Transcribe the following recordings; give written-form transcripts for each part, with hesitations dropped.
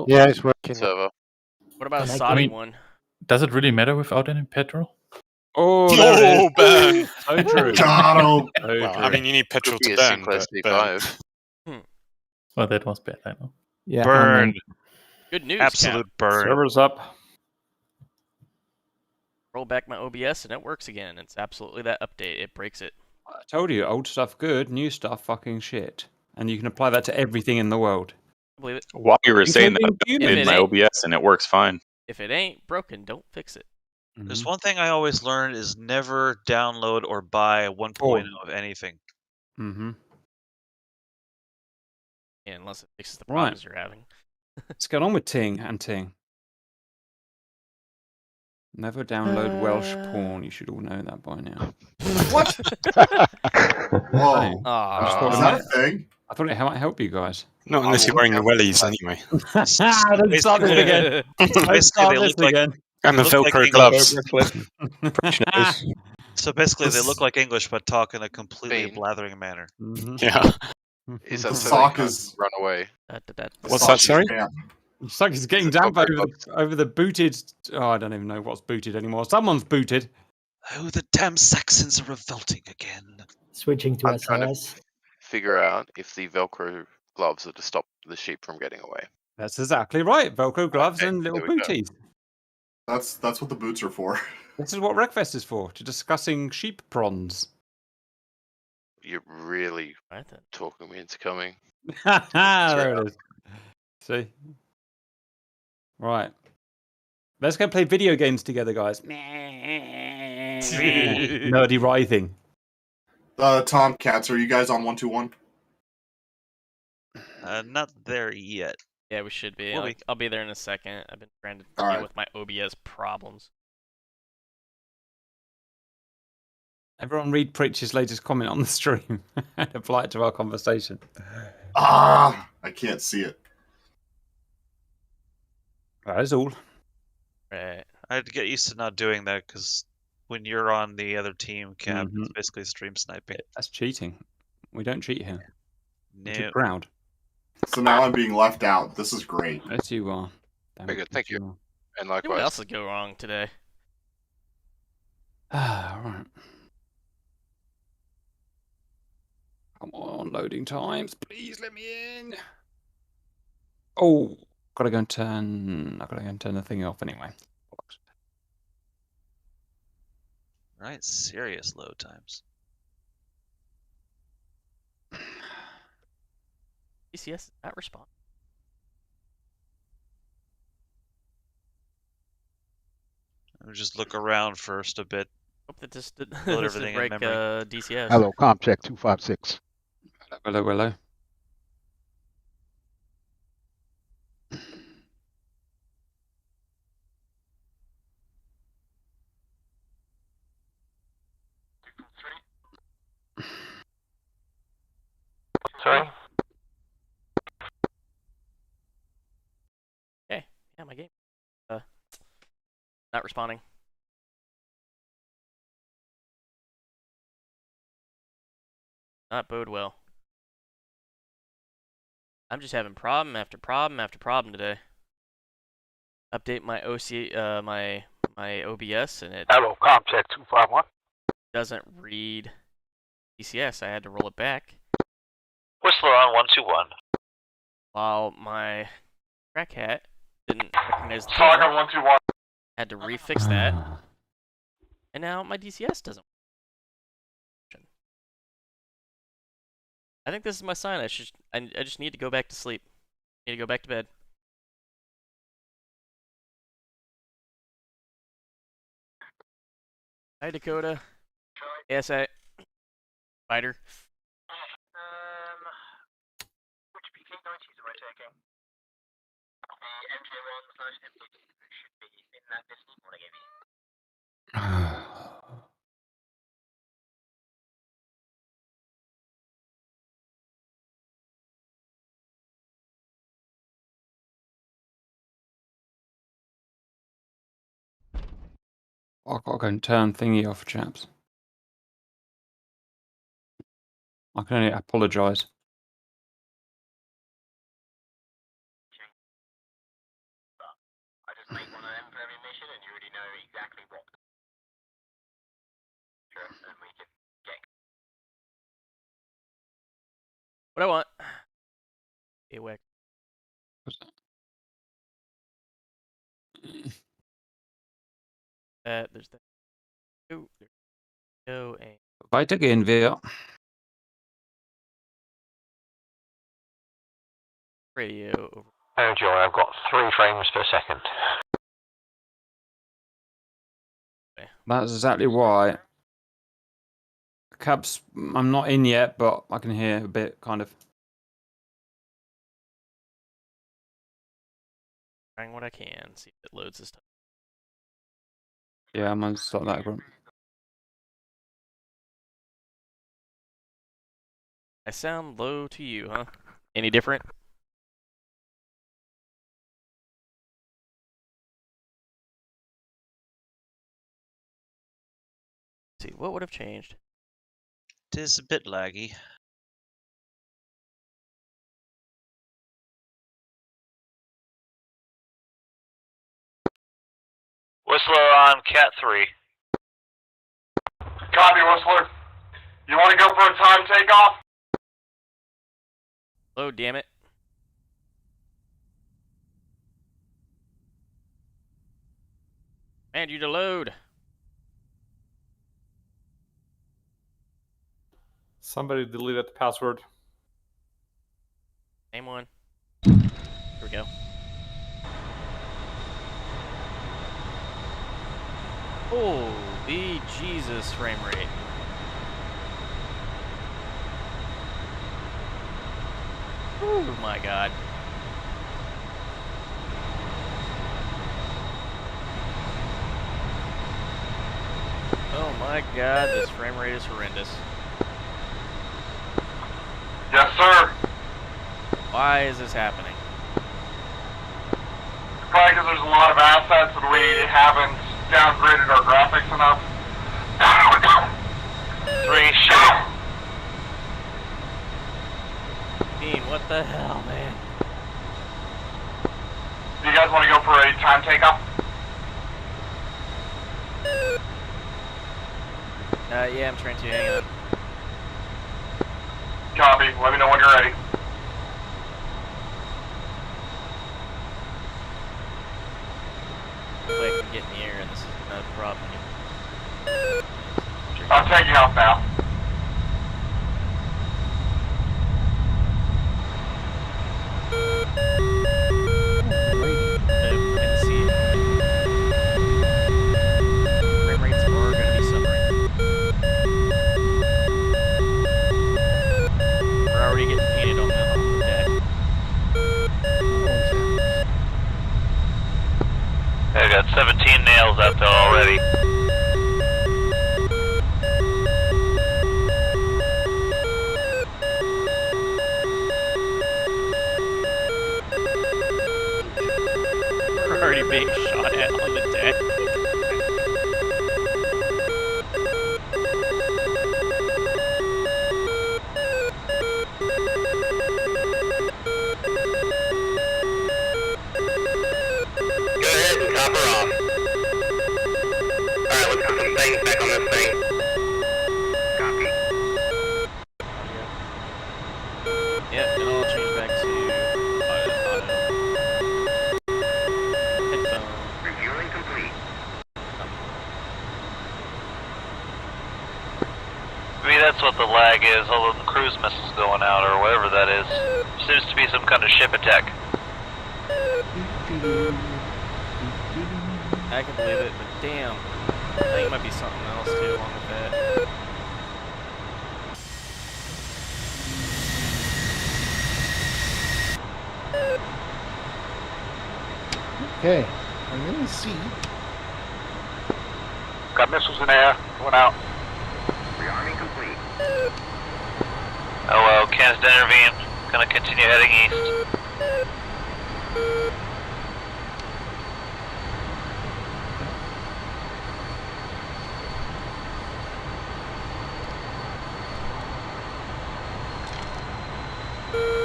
Yeah, it's working. server. What about a Connected. Saudi I mean- one? Does it really matter without any petrol? Oh, there it is. Ben! So true. Got him. So Well, true. I mean, you need petrol Could be to a burn, but Sinclair burn. C5. Well, that was bad, I know. Yeah, Burn. Good news, Absolute Cap. burn. Servers up. Roll back my OBS and it works again. It's absolutely that update. It breaks it. I told you, old stuff good, new stuff fucking shit. And you can apply that to everything in the world. I believe it. While you were saying that, Including I If did it my ain't- OBS and it works fine. If it ain't broken, don't fix it. There's one thing I always learn is never download or buy 1.0 of anything. Mm-hmm. Yeah, unless it fixes the Right. problems you're having. What's going on with Ting and Ting? Never download Welsh porn. You should all know that by now. What? Whoa. Aw. Is that a thing? I thought it might help you guys. Not unless you're wearing the wellies, anyway. Don't start this again. Don't start they this look like- again. And the Look like Velcro English. gloves. So basically, they look like English, but talk in a completely Bean. blathering manner. Mhm. Yeah. Is The that so sock they can't is- run away? The What's sock that, is sorry? jammed. It's like it's getting damp over the booted. Oh, I don't even know what's booted anymore. Someone's booted. Oh, the damn Saxons are revolting again. Switching to I'm trying to SAS. figure out if the Velcro gloves are to stop the sheep from getting away. That's exactly right. Velcro gloves Okay, and little there we go. booties. That's what the boots are for. This is what Wreckfest is for, to discussing sheep prawns. You're really Right then. talking me into coming. There it is. See? Right. Let's go play video games together, guys. Nerdy writhing. Tomcats, are you guys on 121? Not there yet. Yeah, we should be. We'll I'll be there in a second. I've been trying to All deal right. with my OBS problems. Everyone read Preach's latest comment on the stream and apply it to our conversation. I can't see it. That is all. Right. I had to get used to not doing that because when you're on the other team, Cap, it's Mhm. basically stream sniping. That's cheating. We don't cheat here. We're too No. proud. So now I'm being left out. This is great. Yes, you are. Damn Very it, good, thank yes, you. are. And What likewise. else would go wrong today? Ah, right. Come on, loading times. Please let me in. Oh, gotta go and turn. I gotta go and turn the thing off anyway. Right, serious load times. DCS is not respond. I'll just look around first a bit. Hope that this did, Load this didn't everything in break memory. DCS. Hello, ComCheck 256. Hello, hello. Sorry? Yeah, my game. Not responding. Not bode well. I'm just having problem after problem after problem today. Update my my OBS and it Hello, ComCheck 251. doesn't read DCS. I had to roll it back. Whistler on 121. While my crack hat didn't recognize the Tiger camera. 121. Had to refix that, and now my DCS doesn't. I think this is my sign. I just need to go back to sleep. Need to go back to bed. Hi Dakota. ASA. Spider. Which PK90s am I taking? The MJ1/MJ2 should be in that pistol what I gave you. I've got to go and turn thingy off, chaps. I can only apologise. location and you already know exactly what. Sure, and we can get. What I want. Hey, Wick. There's that. Oh, there's no and Weitergehen wir. radio over. Oh, Joy, I've got 3 frames per second. That's exactly why. Cabs, I'm not in yet, but I can hear a bit, kind of. Trying what I can. See if it loads this time. Yeah, I'm gonna stop that. Grunt. I sound low to you, huh? Any different? Let's see, what would have changed? It is a bit laggy. Whistler on Cat 3. Copy, Whistler. You want to go for a time takeoff? Oh, damn it. And you to load. Somebody deleted the password. Same one. Here we go. Holy Jesus frame rate. Oh my god. Oh my god, this frame rate is horrendous. Yes, sir. Why is this happening? Probably because there's a lot of assets and we haven't downgraded our graphics enough. 3 shot. Dean, what the hell, man? Do you guys want to go for a time takeoff? Yeah, I'm trying to. Hang on. Copy. Let me know when you're ready. Hopefully I can get in the air and this is not a problem. I'm taking off now. And see. Frame rates are going to be suffering. We're already getting painted on the deck. I got 17 nails out there already. We're already being shot at on the deck. Go ahead and copper off. Alright, let's put some things back on this thing. Copy. Yep, and I'll change back to auto. Headphone. Refueling complete. Maybe that's what the lag is, all of the cruise missiles going out or whatever that is. Seems to be some kind of ship attack. I can believe it, but damn. I think it might be something else too along with that. Okay, I'm in the sea. Got missiles in air. Going out. Rearming complete. Oh well, can't intervene. Gonna continue heading east.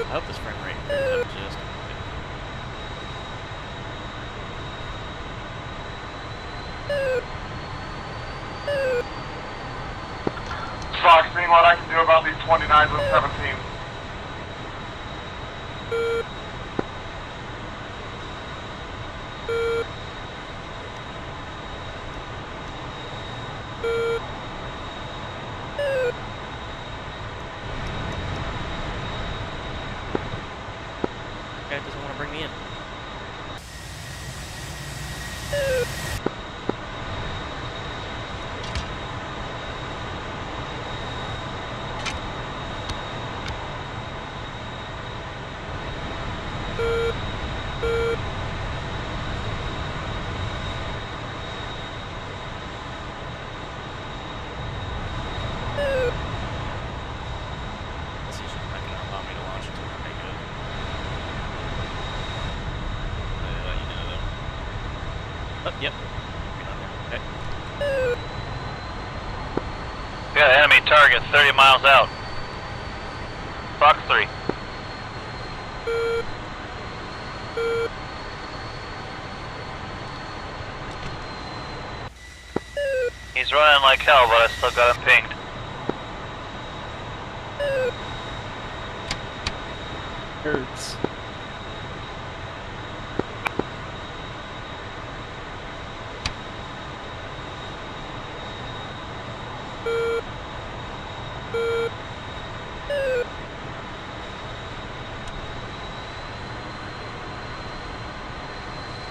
I hope this frame rate goes up just. Fox, seeing what I can do about these 29s and 17s. Guy doesn't want to bring me in. Unless he's just not gonna allow me to launch until we make it. I'll let you know though. Oh, yep. Get on there. Okay. We got an enemy target 30 miles out. Fox 3. He's running like hell, but I still got him pinged. Hurts.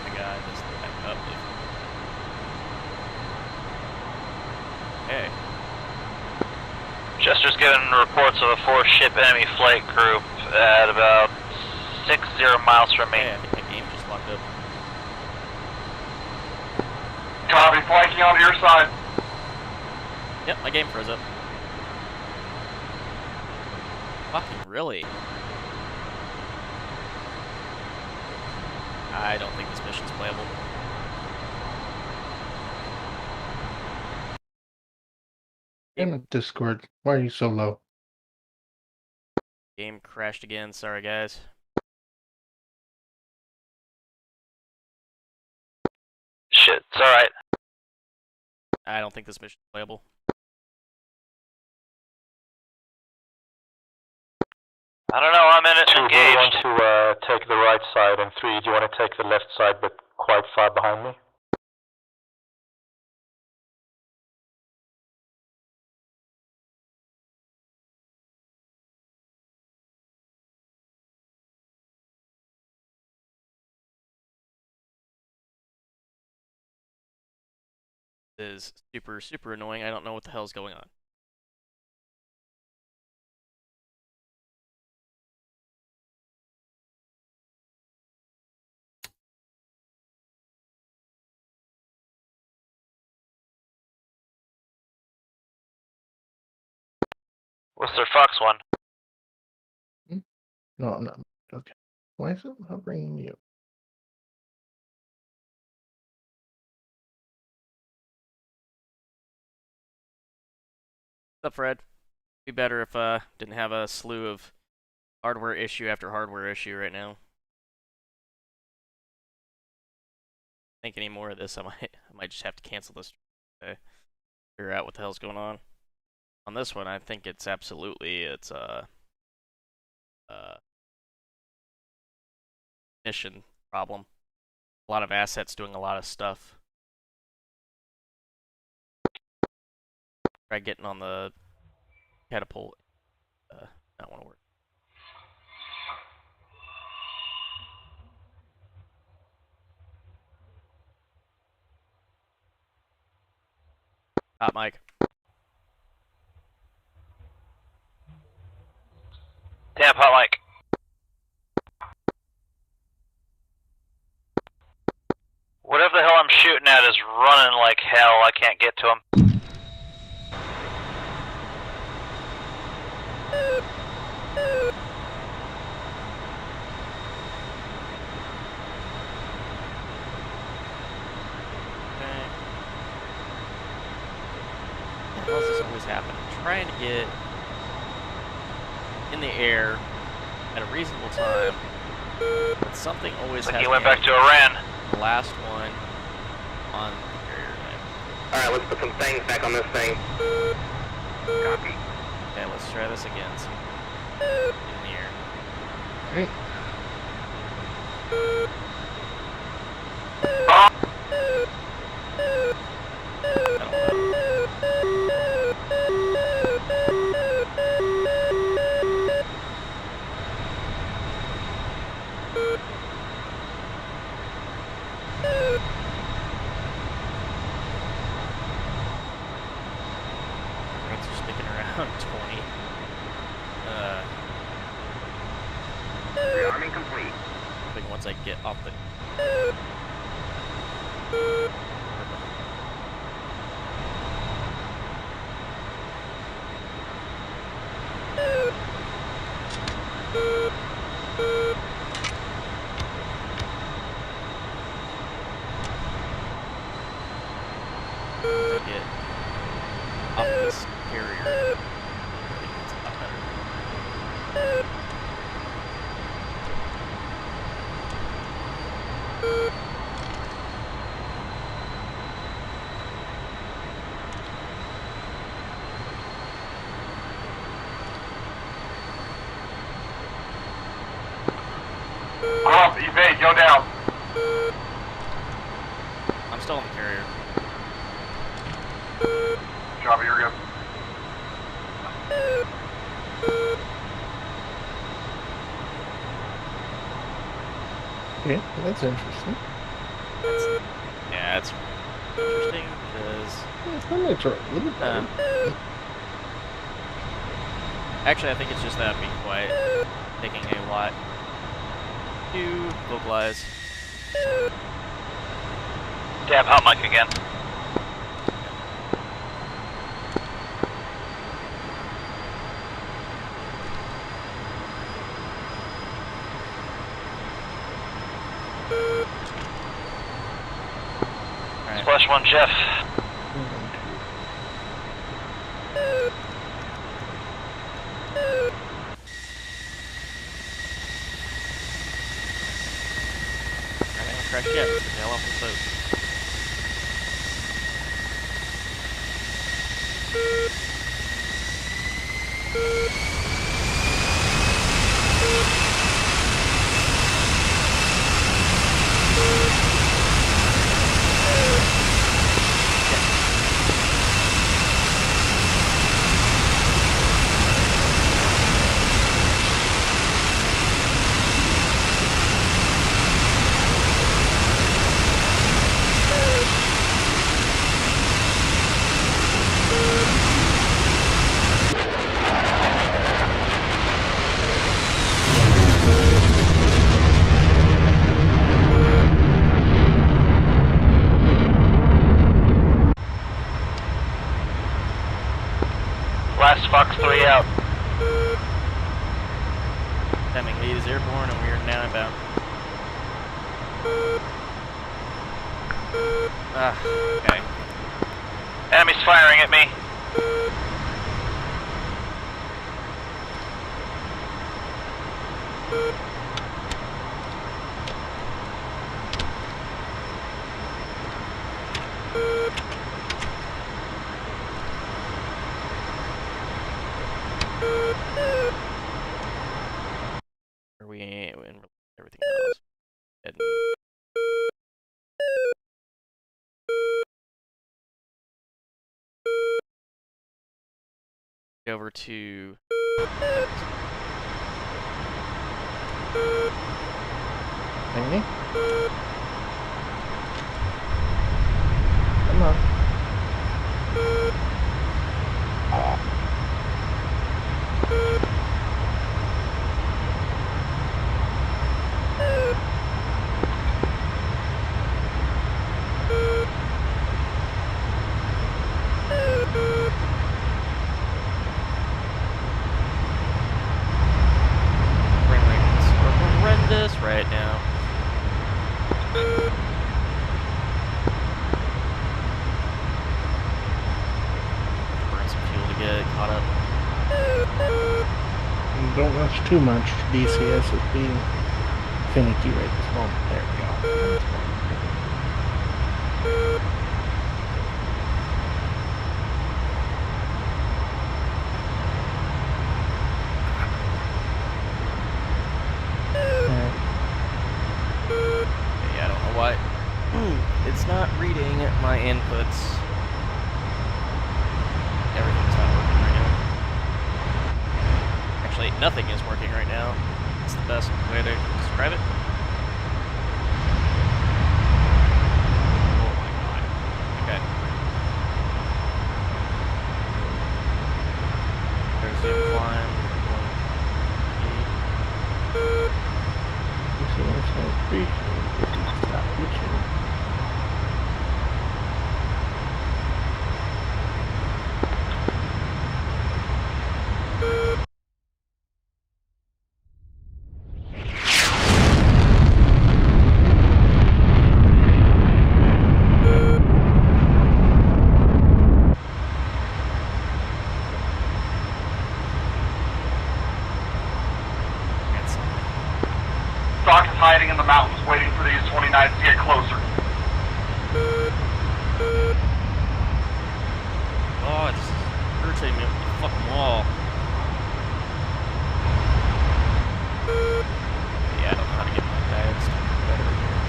The guy just back up. Okay. Chester's getting reports of a 4-ship enemy flight group at about 60 miles from me. Hey, I think my game just locked up. Copy, flanking onto your side. Yep, my game froze up. Fucking really? I don't think this mission's playable. Damn it, Discord. Why are you so low? Game crashed again, sorry guys. Shit, it's alright. I don't think this mission's playable. I don't know, I'm in it 2, do you want engaged. to take the right side, and 3, do you want to take the left side but quite far behind me? This is super annoying. I don't know what the hell's going on. What's their Fox 1? No, I'm not. Okay. Why is it not bringing you? What's up, Fred? Be better if didn't have a slew of hardware issue after hardware issue right now. Think any more of this, I might just have to cancel this to figure out what the hell's going on. On this one, I think it's absolutely mission problem. A lot of assets doing a lot of stuff. Try getting on the catapult. Not want to work. Hot mic. Damn, hot mic. Whatever the hell I'm shooting at is running like hell. I can't get to him. How does this always happen? I'm trying to get in the air at a reasonable time, but something always Like has he went me back to Iran. the last one on the carrier. Alright, let's put some things back on this thing. Copy. Okay, let's try this again. See. Get in the air. Alright. Rates are sticking around 20. Rearming complete. I think once I get off the get off this carrier, I think it's a lot better. Grump, evade, go down. I'm still on the carrier. Java, you're good. Okay, well, that's interesting. Yeah, it's interesting because That makes it a little better. actually I think it's just that I'm being quiet, taking a lot to vocalize. Dab hot mic again. Alright. Splash 1, Jeff. I haven't crashed yet. Get the hell off the boat. Last Fox 3 out. Hemming lead is airborne and we are now inbound. Okay. Enemy's firing at me. Are we in everything else? Heading. Over to Amy? Come on. Ring rates are horrendous right now. Burn some fuel to get caught up. Don't rush too much. DCS is being finicky right this moment. There we go. know why. It's not reading my inputs. Everything's not working right now. Actually, nothing is working right now. It's the best way to describe it. Oh my god. Okay. There's the climb. Stop glitching. Doc is hiding in the mountains, waiting for these 29s to get closer. Oh, it's irritating me with the fucking wall. Yeah, I don't know how to get my dials better here.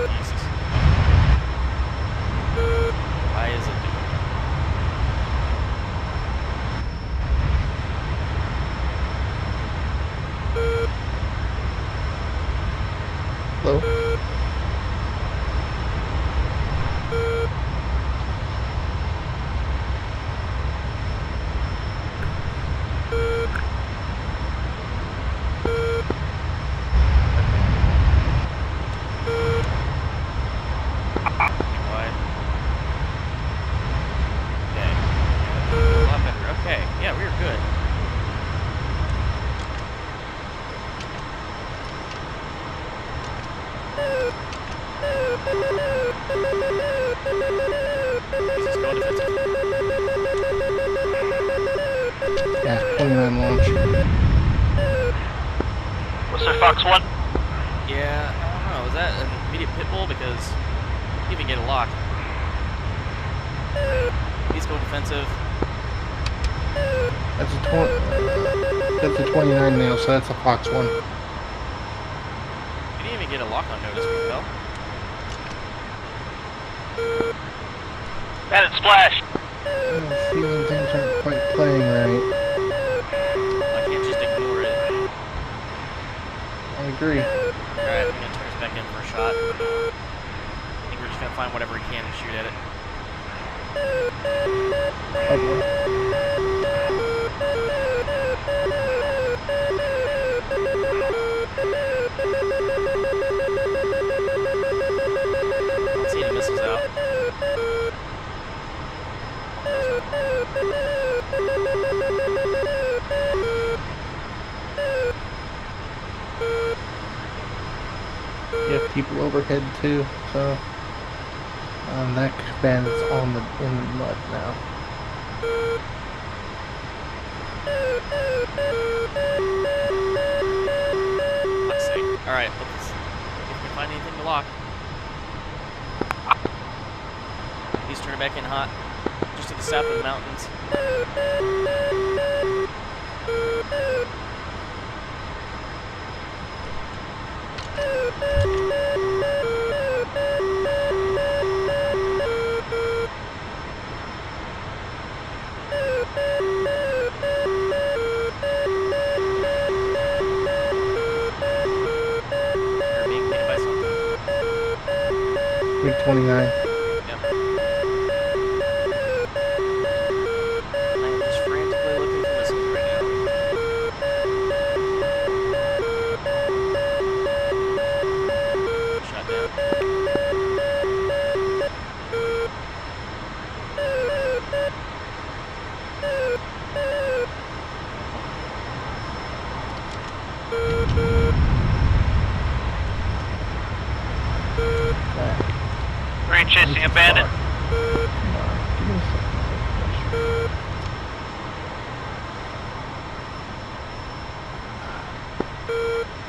Jesus. Why is it doing that? Hello? Why? Okay. Yeah, a lot better. Okay. Yeah, we're good. Jesus, go defensive. Yeah, 29 launch. What's their Fox 1? Yeah, I don't know. Is that an immediate pit bull? Because he didn't even get a lock. He's going defensive. That's a 29 nail, so that's a Fox 1. He didn't even get a lock on notice, Miguel. Bandit splash! I have a feeling things aren't quite playing right. I can't just ignore it. I agree. Alright, I'm gonna turn us back in for a shot. I think we're just gonna find whatever we can and shoot at it. Don't see any missiles out. You have people overhead too, so that bandit's in the mud now. Let's see. Alright, let's see if we can find anything to lock. He's turning back in hot. Just to the south of the mountains. They're being hit by something. Big 29. Yep. I'm just frantically looking for missiles right now. Shot down. Rain chasing a bandit. Come on, give me a second.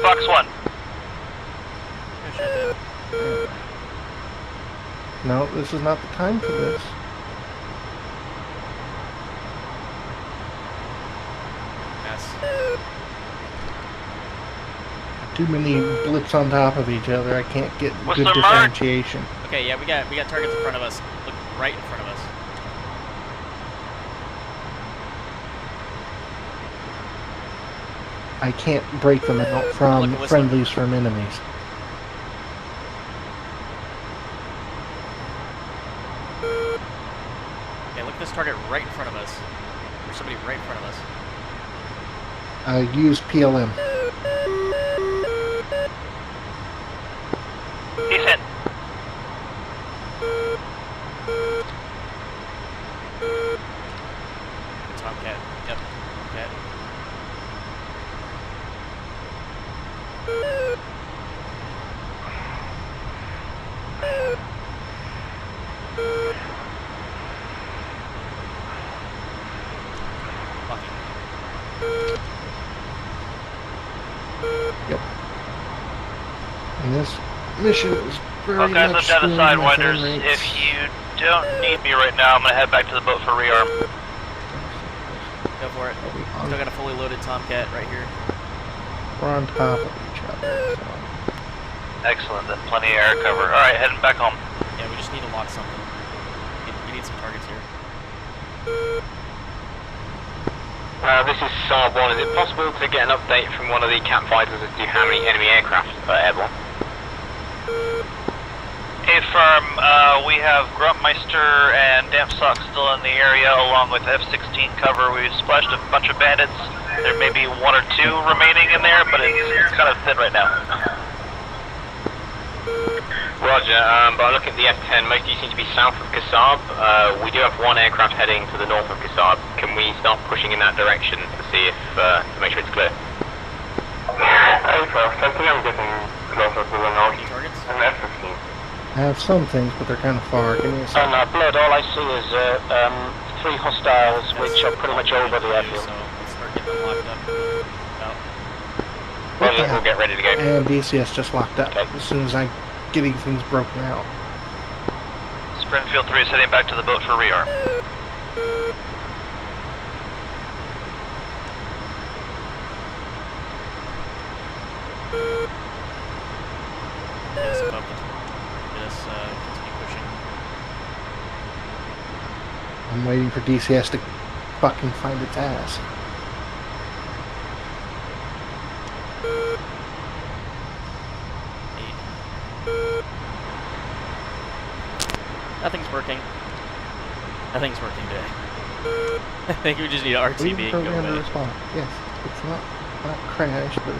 Fox 1. Shot down. Anyway. No, this is not the time for this. Yes. Too many blips on top of each other. I can't get What's good the differentiation. Okay, yeah, we got targets in front of us. Look right in front of us. I can't break them out from Look, friendlies from enemies. Okay, look at this target right in front of us. There's somebody right in front of us. Use PLM. He's hit. Tomcat. Yep. Tomcat. Yep. And this mission is very Okay, much so down the screwing my Sidewinders, frame if rates. you don't need me right now, I'm gonna head back to the boat for rearm. Go for it. Are we Still on, got a fully loaded Tomcat right here. we're on top of each other. So. Excellent, then plenty of air cover. Alright, heading back home. Yeah, we just need to lock something. We need some targets here. This is Saab 1. Is it possible to get an update from one of the cat fighters as to how many enemy aircraft are airborne? A-Firm, we have Gruntmeister and Damp Sock still in the area along with F-16 cover. We've splashed a bunch of bandits. There may be one or two remaining in there, but it's kind of thin right now. Roger, but looking at the F-10, most of you seem to be south of Kasab. We do have one aircraft heading to the north of Kasab. Can we start pushing in that direction to see if, to make sure it's clear? A-Firm, I think I'm getting closer to the north. Any targets? And F-15. I have some things, but they're kind of far. Give me a second. Blood, all I see is 3 hostiles, which are pretty much over the airfield. So let's start getting them locked up. Out. What the We'll hell? get ready to go. And DCS just locked up Okay. as soon as I'm getting things broken out. Springfield 3 is heading back to the boat for rearm. Get us above the, get us continue pushing. I'm waiting for DCS to fucking find its ass. Nothing's working. Nothing's working today. I think we just need an RTB Waiting for and go them to away. respond. Yes, it's not crash, but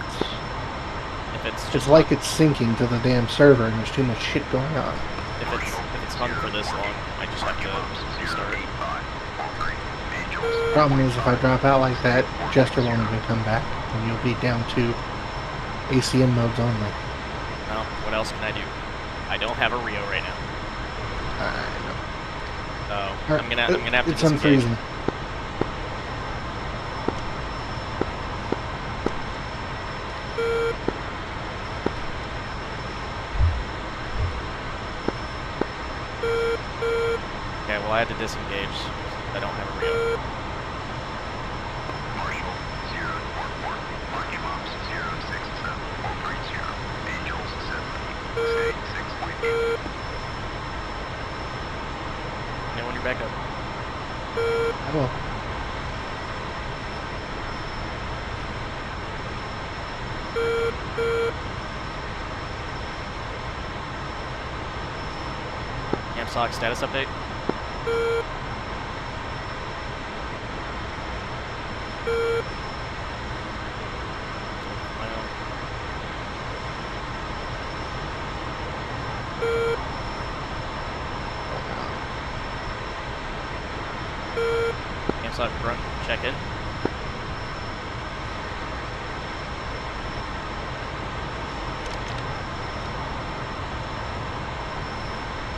If it's it's just like it's syncing to the damn server and there's too much shit going on. if it's hung for this long, I just have to restart it. Problem is, if I drop out like that, Jester won't even come back, and you'll be down to ACM modes only. Well, what else can I do? I don't have a Rio right now, so I'm gonna have to It's disengage. unfreezing. Okay, well I had to disengage. I don't have a Rio. Marshall, 044, marking ops 067430, Angels 70, stay 6.8. And when you're back up. I will. Sock status update. Sock run, check in.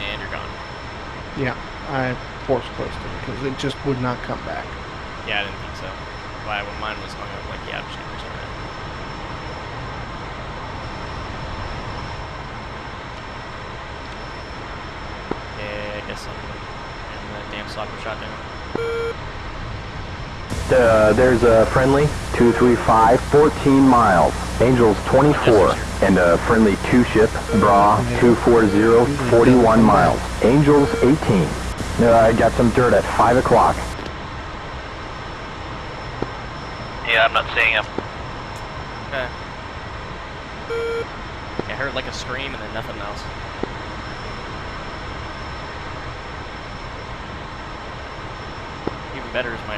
And you're gone. Yeah, I force closed it because it just would not come back. Yeah, I didn't think so. Why, when mine was hung up, like, yeah, I'm just gonna restart it. guess I'm in the damn soccer shot down. There's a friendly 235, 14 miles, Angels 24, and a friendly 2-ship, Bra 240, 41 miles, Angels 18. I got some dirt at 5 o'clock. Yeah, I'm not seeing him. Okay. I heard like a scream and then nothing else. Even better is my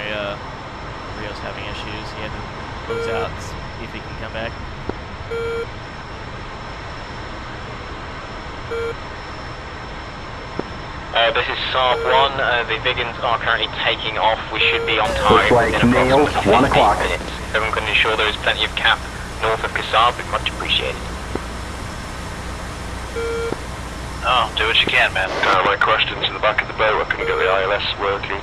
Rio's having issues. He had to close out and see if he can come back. This is Saab 1. The Vigans are currently taking off. We should be on time. Looks like nails, 1 o'clock. If everyone can ensure there is plenty of cap north of Kasab, we'd much appreciated. Oh, do what you can, man. My questions in the back of the boat. I couldn't get the ILS working.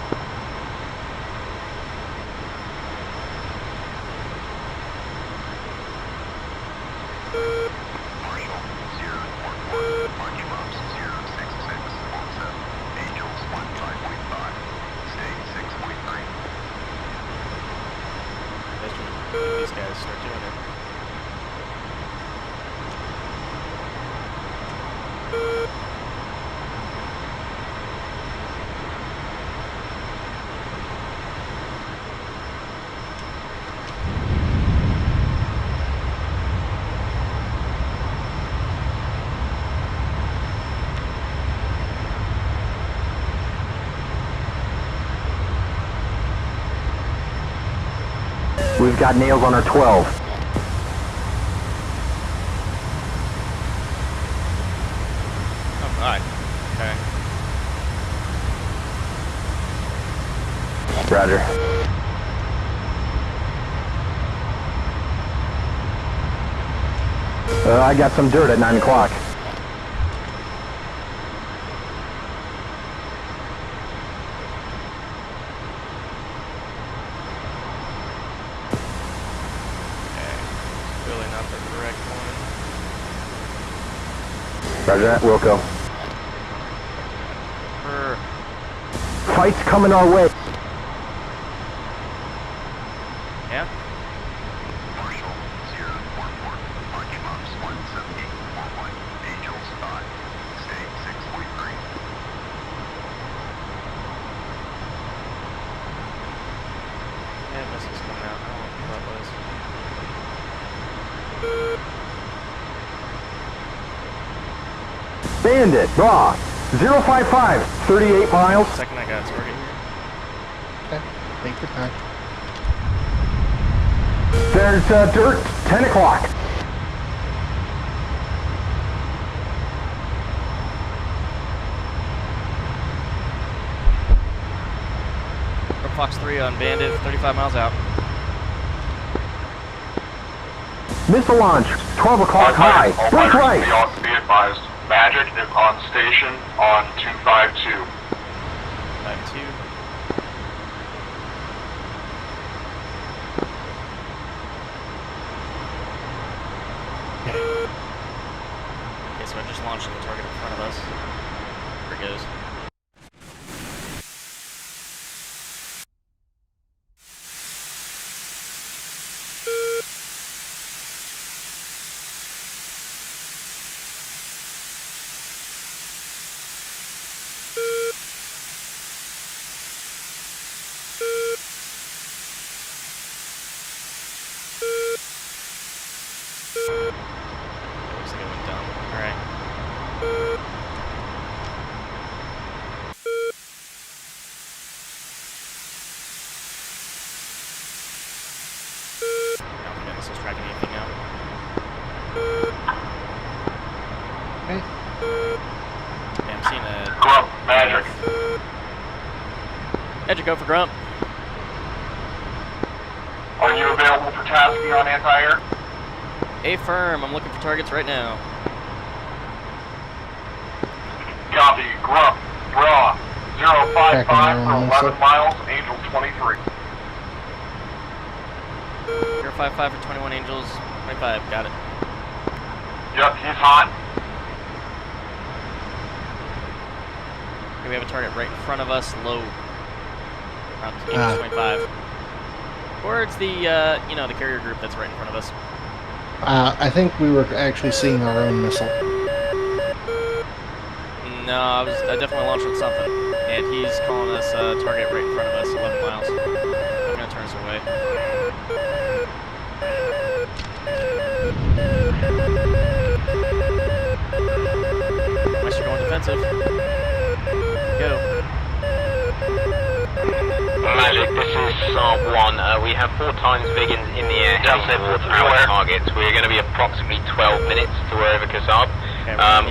These guys start doing it. We've got nails on our 12. Oh god. Okay. Roger. I got some dirt at 9 o'clock. Really not the correct one. Roger that, Wilco. Fight's coming our way. Yeah? Marshall 044, marking marks 17841, Angels 5, stay 643. Yeah, missile's coming out. I don't know what that was. Bandit, raw, 055, 38 miles. Second I got a target here. Okay, take your time. There's dirt, 10 o'clock. Fox 3 on Bandit, 35 miles out. Missile launch, 12 o'clock high, break right. Be advised, Magic is on station on 252. 52. Okay, so I just launched the target in front of us. There it goes. Looks like it went down. Alright. I don't think that missile's tracking anything now. Okay. Yeah, I'm seeing a... Grump, Magic. Edge go for Grump. Are you available for tasking on anti-air? Affirm, I'm looking for targets right now. Copy, Grump, Raw, 055 for 11 miles, Angel 23. 055 for 21 Angels, 25, got it. Yep, he's hot. Give we have a target right in front of us, low, around Angels 25. Towards the, you know, the carrier group that's right in front of us. I think we were actually seeing our own missile. No, I definitely launched on something. And he's calling us target right in front of us, 11 miles. I'm gonna turn us away. Unless you're going defensive. Go. Magic, this is Saab 1. We have 4 times Vigans in the air heading towards our targets. We're going to be approximately 12 minutes to wherever Kasab.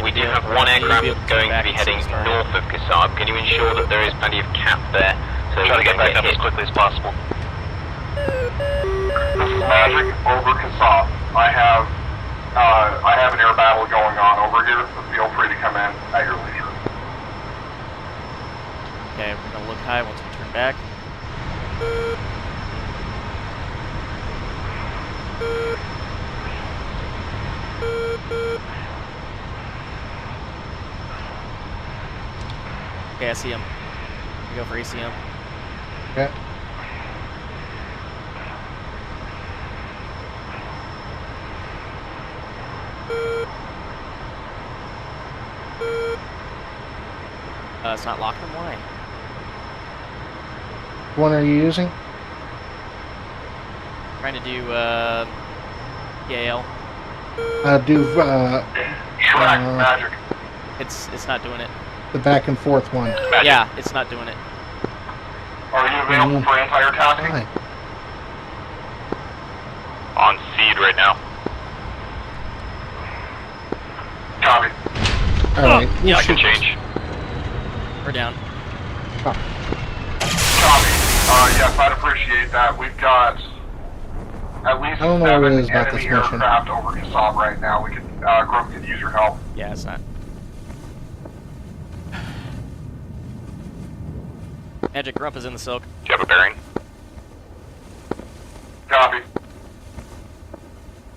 We do have 1 aircraft going to be heading north of Kasab. Can you ensure that there is plenty of cap there? So Try to get back up as quickly as possible. This is Magic, over Kasab. I have an air battle going on over here, so feel free to come in at your leisure. Okay, we're going to look high once we turn back. Okay, I see him. We go for ACM. Okay. It's not locking him. Why? One are you using? Trying to do PAL. Magic. It's not doing it. The back and forth one. Magic. Yeah, it's not doing it. Are you available for anti-air tasking? Fine. On seed right now. Copy. Alright. Yeah, I can change. We're down. Oh. Copy. Yes, I'd appreciate that. We've got at least I don't know what it is 7 about this enemy mission. aircraft over Kasab right now. We could, Grump could use your help. Yeah, it's not. Magic Grump is in the silk. Do you have a bearing? Copy.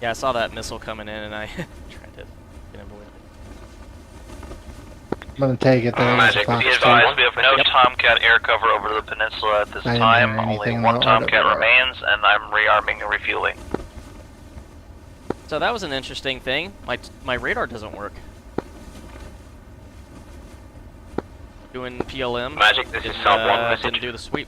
Yeah, I saw that missile coming in and I tried to get him away. I'm gonna take it there. Magic, Be advised, we have no Tomcat air cover over the peninsula at this I didn't time. hear Only anything 1 about Tomcat it. remains, and I'm rearming and refueling. So that was an interesting thing. My radar doesn't work. Doing PLM. Magic, this is Saab 1 message. Didn't do the sweep.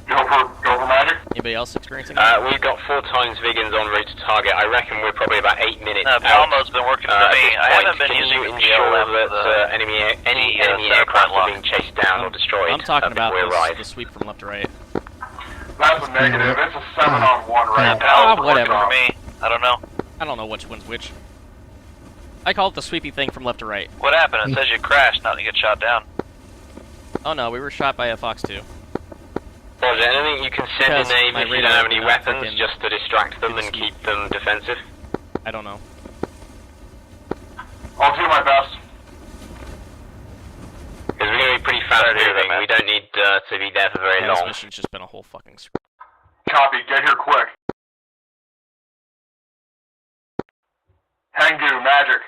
Go for Magic. Anybody else experiencing that? We've got 4 times Vigans en route to target. I reckon we're probably about 8 minutes out. Palmo's been working for me. I haven't been Can using you the ensure PLM that any enemy aircraft are being chased down or destroyed? I'm talking about we arrive. the sweep from left to right. That's a negative. It's a 7-on-1 right now. Palmo's whatever. working for me. I don't know. I don't know which one's which. I call it the sweepy thing from left to right. What happened? It says you crashed, not you get shot down. Oh no, we were shot by a Fox 2. Roger, anything you can send in Because there my if you don't radar have any did not weapons, frickin' just to distract them do the and sweep. keep them defensive? I don't know. I'll do my best. Because we're going to be pretty fast moving, we don't need to be there for very Yeah, this long. mission's just been a whole fucking screw. Copy. Get here quick. Hangdu, Magic.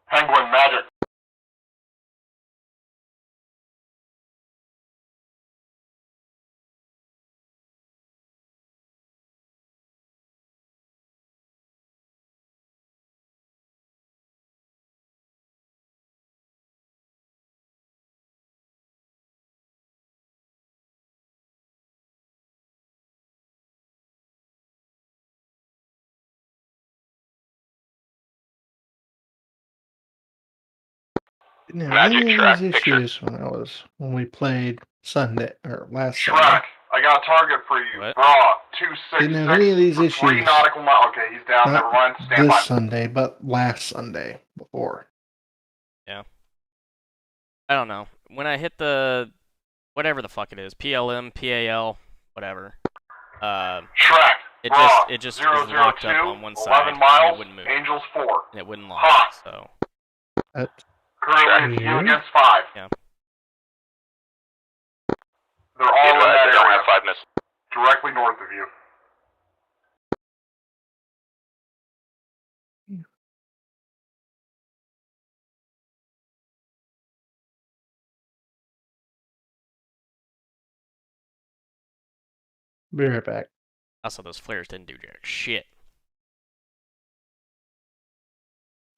Penguin, Magic. Didn't have Magic any of track these picture. issues when we played Sunday or last Shrek, Sunday. I got a target for you. What? Raw, 266. Didn't have any of these for 3 issues. nautical miles. Okay, he's down. Never Not mind. Stand this by. Sunday, but last Sunday before. I don't know. When I hit the whatever the fuck it is, PLM, PAL, whatever. Track. It Raw, just was locked up on one side. 11 and miles. it wouldn't move. Angels 4. And it wouldn't launch. Hot. So Currently it's you Mhm. against 5. Yeah. They're all in that don't area. have 5 missiles. Directly north of you. Be right back. Also, those flares didn't do jack shit.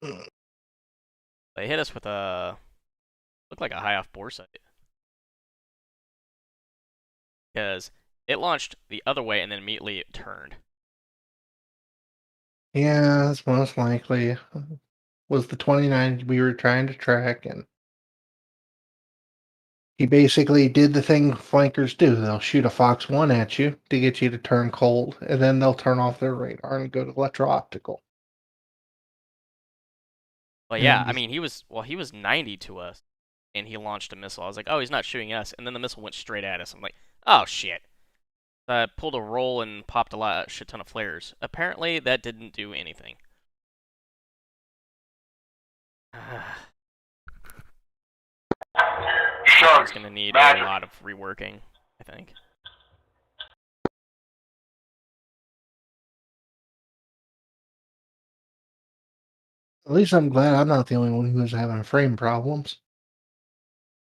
They hit us with a looked like a high off bore sight because it launched the other way and then immediately it turned. Yeah, that's most likely. Was the 29 we were trying to track, and he basically did the thing flankers do. They'll shoot a Fox 1 at you to get you to turn cold, and then they'll turn off their radar and go to electro-optical. But yeah, I mean, he was 90 to us, and he launched a missile. I was like, oh, he's not shooting us, and then the missile went straight at us. I'm like, oh shit. So I pulled a roll and popped a shit ton of flares. Apparently, that didn't do anything. He's gonna need a lot of reworking, I think. At least I'm glad I'm not the only one who was having frame problems.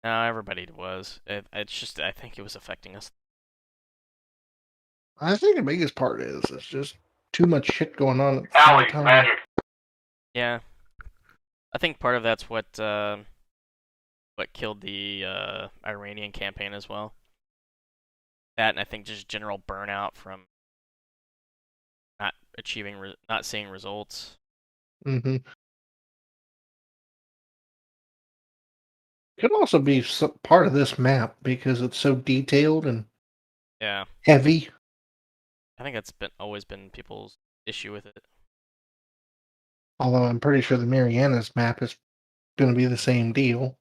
No, everybody was. It's just, I think it was affecting us. I think the biggest part is it's just too much shit going on at the Alley, same time. magic. Yeah. I think part of that's what killed the Iranian campaign as well. That, and I think just general burnout from not seeing results. Mm-hmm. Could also be part of this map because it's so detailed and Yeah. heavy. I think that's always been people's issue with it. Although I'm pretty sure the Marianas map is going to be the same deal.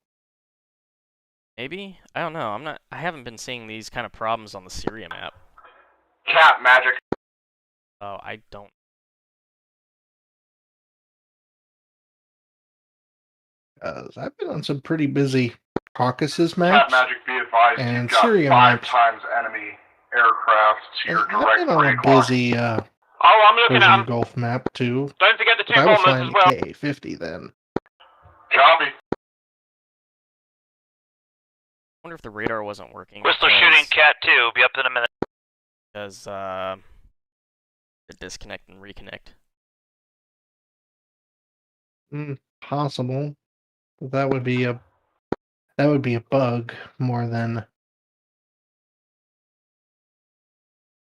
Maybe? I don't know. I haven't been seeing these kind of problems on the Syria map. Cat magic. Oh, I don't. I've been on some pretty busy Caucasus Cat maps. magic, be advised, and you've got Syria 5 maps. times enemy aircraft to your I've direct been on a pre-clock. busy Oh, I'm looking at Persian them. Gulf map too. Don't forget the 2 But I will bombers find as the well. K-50 then. Copy. I wonder if the radar wasn't working. We're still shooting Cat 2. Be up in a minute. Because the disconnect and reconnect. Possible. But that would be a bug more than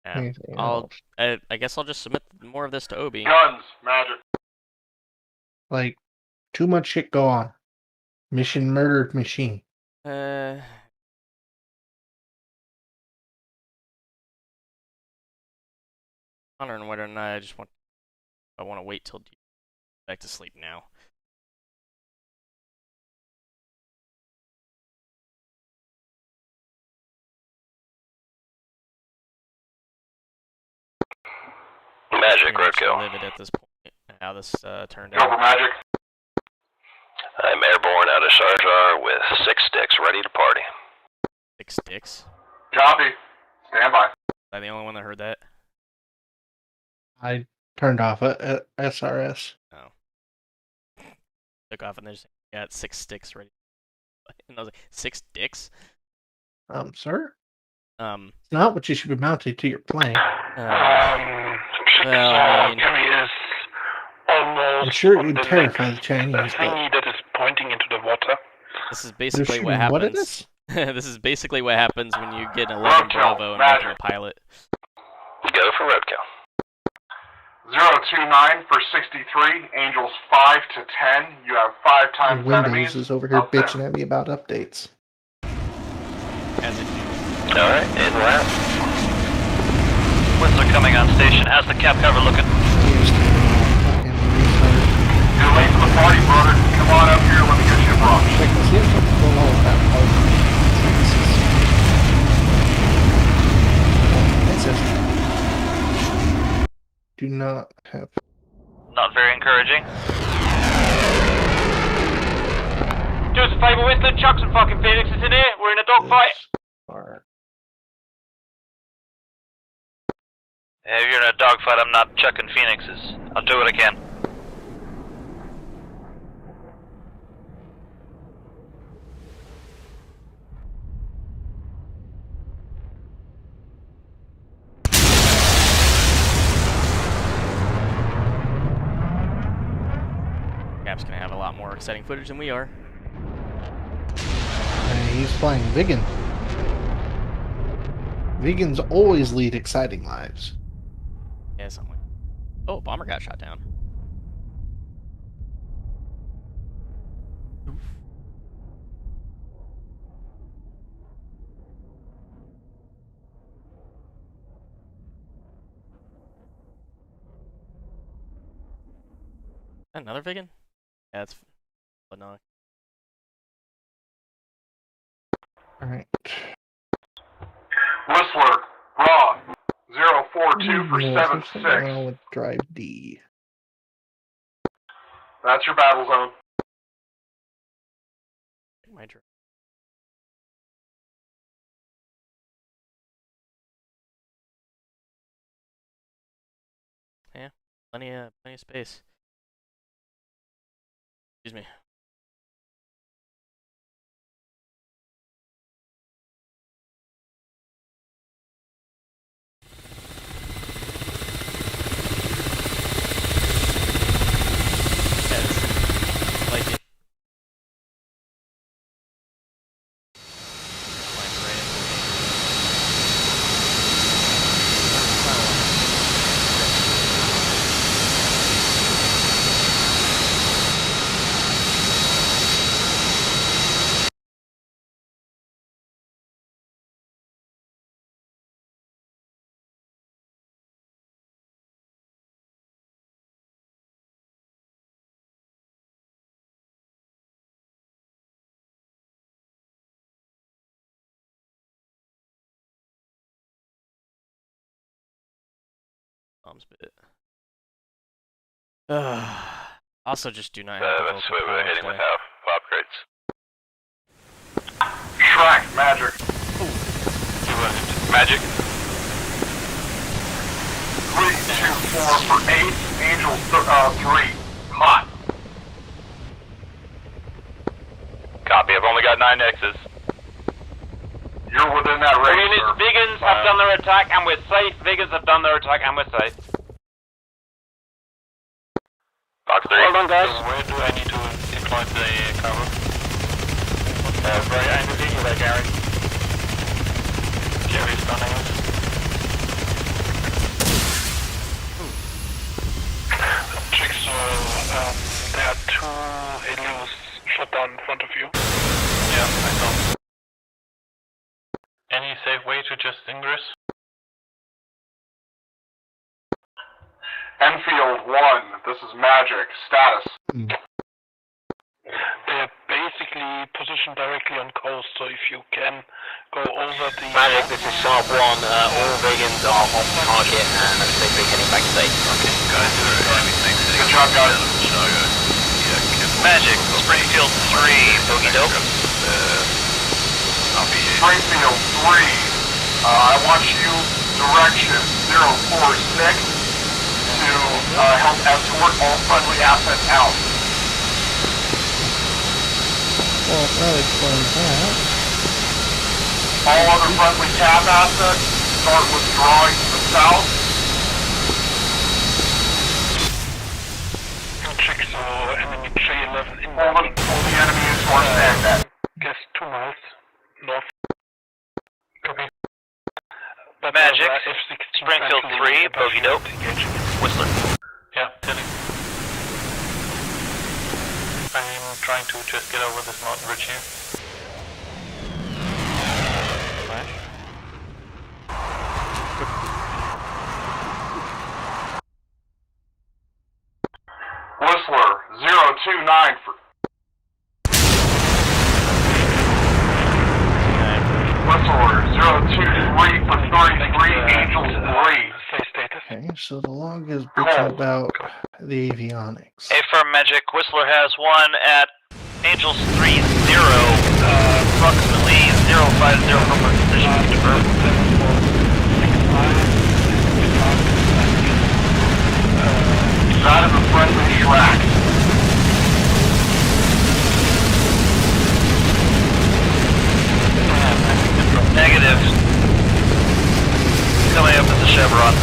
Yeah. anything else. I guess I'll just submit more of this to Obi. Guns, magic. Like, too much shit go on. Mission murdered machine. Wondering whether or not I want to wait till back to sleep now. Magic, Pretty much roadkill. livid at this point. How this turned Go for out. magic. I'm airborne out of Sharjah with 6 sticks ready to party. 6 sticks. Copy. Stand by. Am I the only one that heard that? I turned off at SRS. Oh. Took off and there's got 6 sticks ready. And I was like, 6 dicks? Sir? It's not what you should be mounted to your plane. Well, I mean, I'm sure it would terrify the Chinese, but Thingy that is pointing into the water. this is basically shooting what happens. what at us? This is basically what happens when you get an 11 Bravo and make him a pilot. Go for roadkill. 029 for 63. Angels 5 to 10. You have 5 times Windows enemies. is over here up there. bitching at me about updates. As it Alright, in lap. Whistler coming on station. How's the cap cover looking? You're late for the party, brother. Come on up here. Let me get you a brush. Check to see if something's going on with that part. It says, do not have. Not very encouraging. Do us a favour, Whistler. Chuck some fucking Phoenixes in here. We're in a dogfight. Are If you're in a dogfight, I'm not chucking Phoenixes. I'll do what I can. Cap's gonna have a lot more exciting footage than we are. He's playing Vegan. Vegans always lead exciting lives. Yeah, something like that. Oh, bomber got shot down. Oof. Another Vegan? Yeah, that's no. Alright. Whistler, raw, 042 for There's 76. something wrong with drive D. That's your battle zone. My drive. Yeah, plenty of space. Excuse me. Yes. Like it. Flying right into me. Bombs bit. Also, just do not have the That's vocal what we're power hitting with today. our pop crates. Shrek, magic. Magic. 324 for 8. Angels 3. Hot. Copy, I've only got 9 X's. You're within that range, sir. Vegans have done their attack and we're safe. Vegans have done their attack and we're safe. Fox 3. Well done, guys. Where do I need to deploy the cover? Very angry people there, Gary. Jerry's stunning us. Jigsaw, there are 2 Helios shot down in front of you. Yeah, I saw. Any safe way to just ingress? Enfield 1, this is magic. Status. They're basically positioned directly on coast, so if you can go over the... Magic, this is Sharp 1. All Vegans are off target and safely heading back to base. Okay, guys, Good job, guys. Magic, Springfield 3, bogey dope. Springfield 3, I want you direction 046 to help escort all friendly assets out. Well, that explains that. All other friendly TAP assets start withdrawing to the south. Jigsaw, enemy J11 in. Pull the enemy into our stand. Guess 2 miles north. Copy. Magic, Springfield 3, bogey dope. Whistler. Yeah, telling. I'm trying to just get over this mountain bridge here. Flash. Whistler 029 for. Whistler 023 for 33, Angels 3. Okay, so the log is bitching about the avionics. Affirm Magic, Whistler has 1 at Angels 3-0, approximately 050 from our position to Earth. That is a friendly track. Negative. Coming up with the Chevron.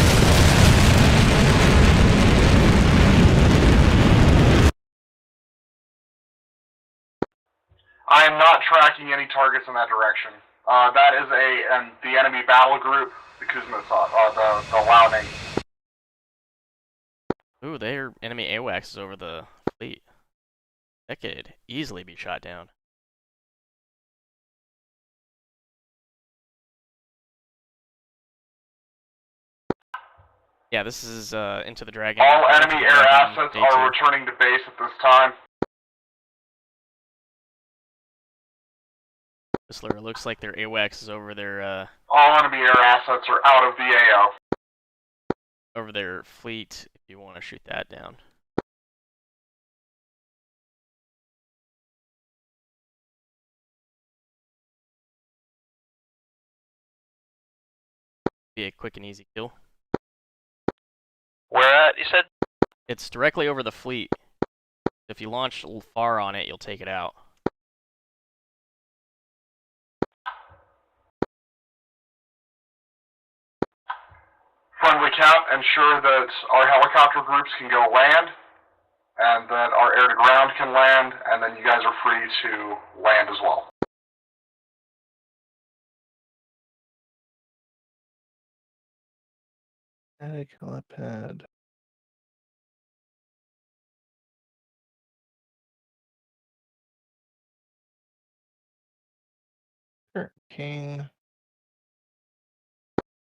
I am not tracking any targets in that direction. That is the enemy battle group, the Kuzmetsov, the Liaoning. Ooh, their enemy AWACS is over the fleet. That could easily be shot down. Yeah, this is into the Dragon. All enemy air assets are returning to base at this time. Whistler, it looks like their AWACS is over their All enemy air assets are out of the AO. over their fleet. If you want to shoot that down. Be a quick and easy kill. Where at, you said? It's directly over the fleet. If you launch a little far on it, you'll take it out. Friendly count, ensure that our helicopter groups can go land, and that our air-to-ground can land, and then you guys are free to land as well. Helipad. Sure, King.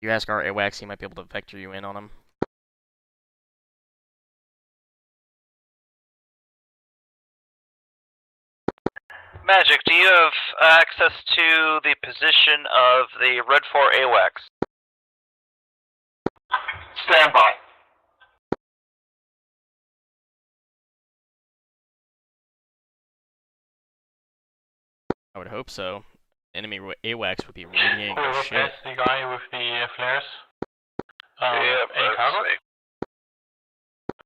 You ask our AWACS, he might be able to vector you in on them. Magic, do you have access to the position of the Red 4 AWACS? Stand by. I would hope so. Enemy AWACS would be radiating the shit. The guy with the flares. Yeah, any cargo?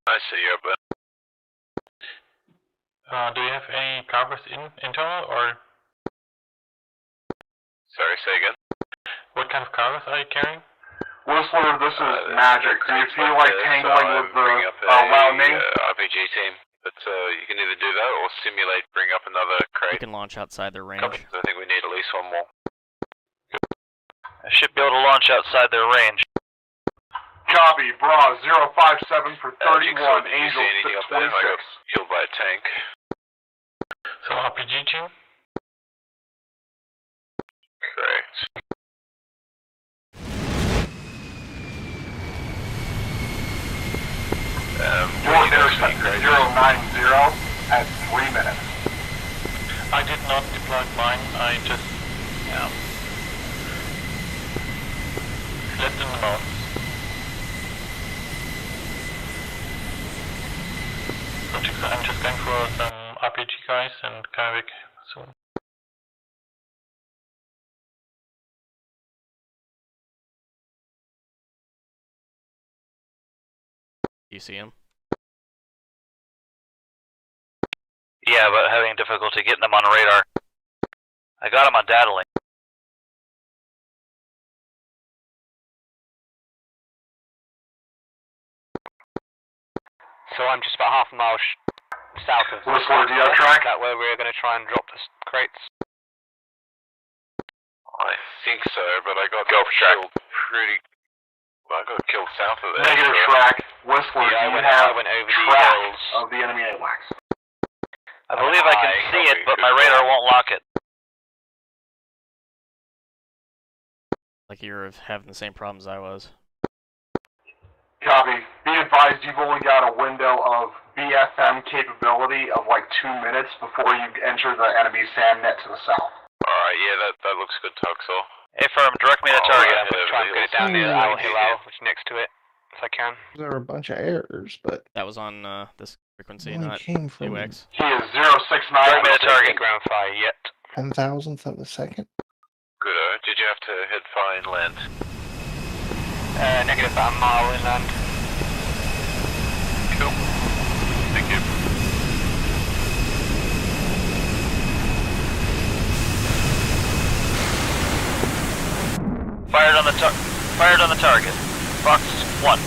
I see you, but Do you have any cargoes internal, or sorry, say again. what kind of cargoes are you carrying? Whistler, this is Magic. Do you feel like tangling with the Liaoning? RPG team, but you can either do that or simulate, bring up another You crate. can launch outside their range. I think we need at least one more. I should be able to launch outside their range. Copy, Bra 057 for 31, Jigsaw, did you Angel see anything up there? I 626. got killed by a tank. So RPG team? Correct. Fort Intercept 090 at 3 minutes. I did not deploy mine, I just let them know. I'm just going for some RPG guys and coming back soon. You see him? Yeah, but having difficulty getting them on radar. I got them on data link. So I'm just about half a mile south of Whistler, do you have track? that way we're going to try and drop the crates. I think so, but I got killed pretty. Well, I got killed south of there. Negative track. Whistler, Yeah, I do you went have over the track hills. of the enemy AWACS? I believe I can see it, but my radar won't lock it. Like you're having the same problems I was. Copy. Be advised you've only got a window of BFM capability of like 2 minutes before you enter the enemy sand net to the south. Alright, yeah, that looks good, Tuxel. Affirm, direct me to target. I'm I'm trying to get it down near our hill, which is next to it, if I can. There are a bunch of errors, but That was on this frequency, only not came from AWACS. He is 069. Direct me to target. Ground fire yet. 10,000th of a second. Goodo. Did you have to head far inland? Negative about a mile inland. Cool. Thank you. Fired on the target. Fox 1.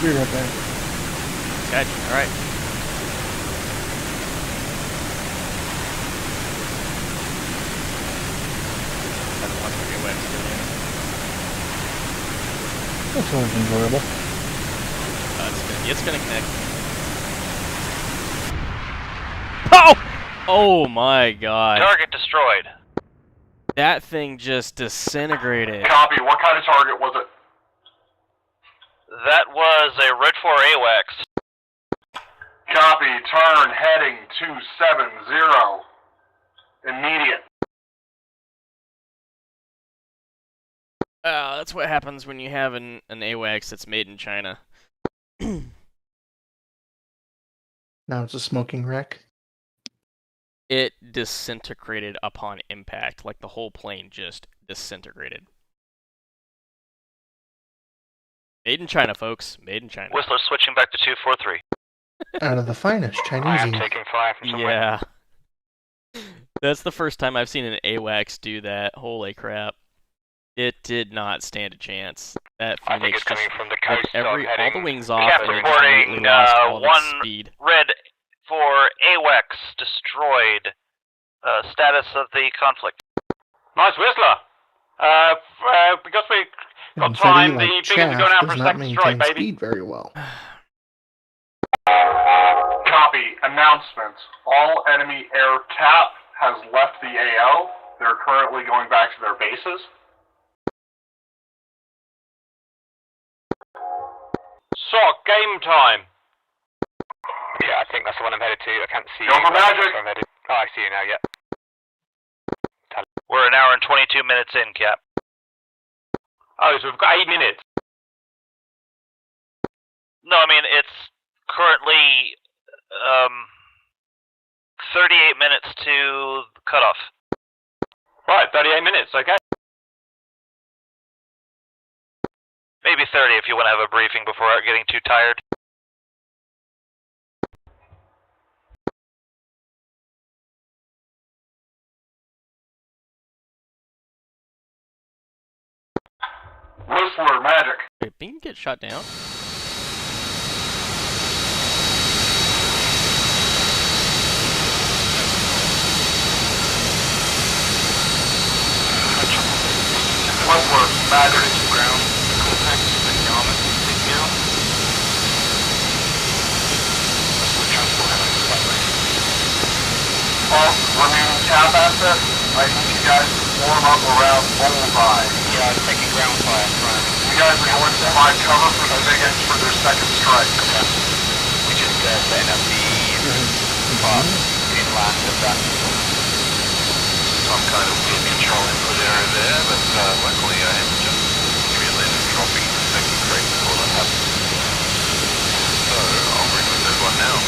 Be right back. Gotcha. All right. Haven't watched my AWACS still yet. That's always enjoyable. It's gonna connect. Oh! Oh my god. Target destroyed. That thing just disintegrated. Copy. What kind of target was it? That was a Red 4 AWACS. Copy. Turn heading 270. Immediate. That's what happens when you have an AWACS that's made in China. Now it's a smoking wreck. It disintegrated upon impact. Like the whole plane just disintegrated. Made in China, folks. Made in China. Whistler switching back to 243. Out of the finest I am Chinese. taking fire from somewhere. Yeah. That's the first time I've seen an AWACS do that. Holy crap. It did not stand a chance. That I think Phoenix it's coming just from the like coast. all heading. the wings off Captain and it just reporting, completely lost all of its one speed. Red 4 AWACS destroyed. Status of the conflict. Nice Whistler. Because we got Confetti time, the like biggins are chaff going out does for a not second strike, maintain baby. speed very well. Copy. Announcements. All enemy air cap has left the AO. They're currently going back to their bases. So, game time. Yeah, I think that's the one I'm headed to. I can't see Go you. for but I think magic. that's where I'm headed. Oh, I see you now, yeah. We're an hour and 22 minutes in, Cap. Oh, so we've got 8 minutes. No, I mean, it's currently 38 minutes to cutoff. Right, 38 minutes, okay. Maybe 30 if you want to have a briefing before getting too tired. Whistler, magic. Did Bean get shot down? Whistler, magic. Ground. Contact. Yarmouth. Signal. We're transport heading to that way. All remaining cap assets, I need you guys to form up around bullseye. Yeah, I'm taking ground fire from... You guys are going to provide cover for the biggins for their second strike. We just setting up the park inland of that. Some kind of weird control input area there, but luckily I had to just simulate dropping the second crate before that happened. So I'll bring the third one now.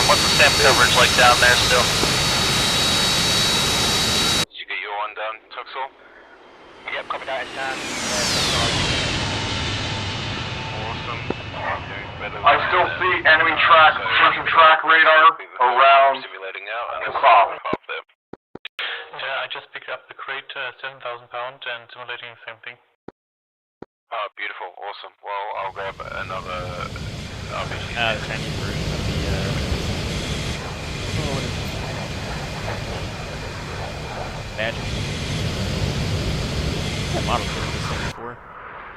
What's the SAM coverage like down there still? Did you get your one down, Tuxel? Yep, copied out, Sam. Awesome. I still see enemy track, search and track radar around Simulating now, and Kasab. up there. Yeah, I just picked up the crate, 7,000 pound, and simulating the same thing. Oh, beautiful, awesome. Well, I'll grab another RPG. The Chinese version of the, what is it? Magic. That model kit I've seen before.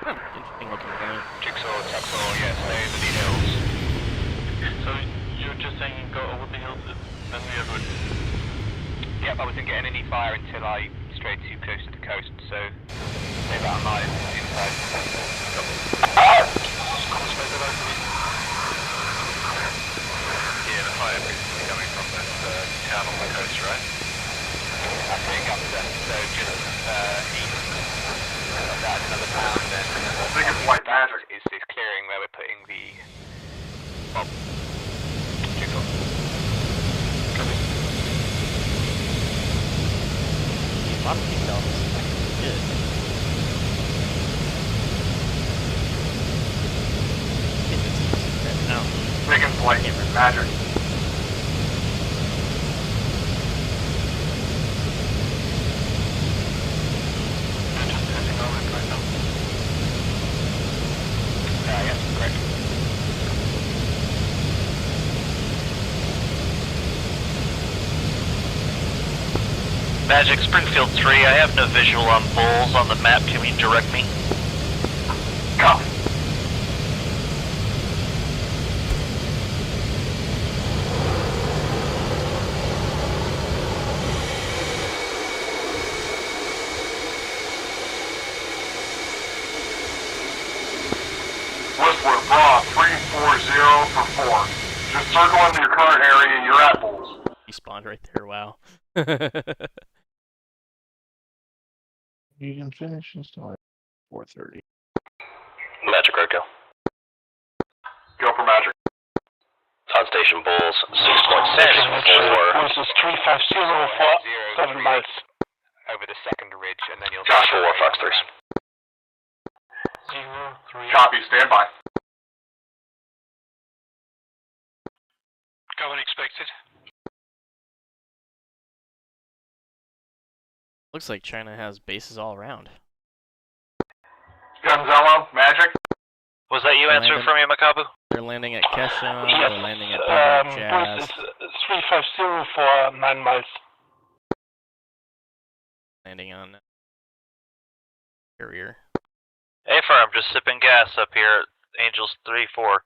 Kind of interesting looking plane. Jigsaw, Tuxel, yeah, stay in the hills. So you're just saying go over the hills, then we are good. Yep, I wasn't getting any fire until I strayed too close to the coast, so stay about a mile inside. Yeah, the fire is coming from that town on the coast, right? I think up to so just east of that, another town, then I think it's white magic. is this clearing where we're putting the bomb. Jigsaw. Copy. Magic. Yes, correct. Magic, Springfield 3, I have no visual on bulls on the map. Can you direct me? Copy. Westward, Bra, 340 for 4. Just circle into your current area, you're at bulls. He spawned right there, wow. You can finish and start 4:30. Magic Road, go. Go for Magic. On station bulls, 6.64. This is 350 for 7 miles. Over the second ridge, and then you'll... Josh, 4 Fox 3. 03. Copy, stand by. Go unexpected. Looks like China has bases all around. Gonzalo, Magic. Was that you answering for me, Makabu? They're landing at Kesha, Yes, they're landing at Denver Jazz. this is 350 for 9 miles. Landing on Carrier. Hey, firm, just sipping gas up here at Angels 3-4.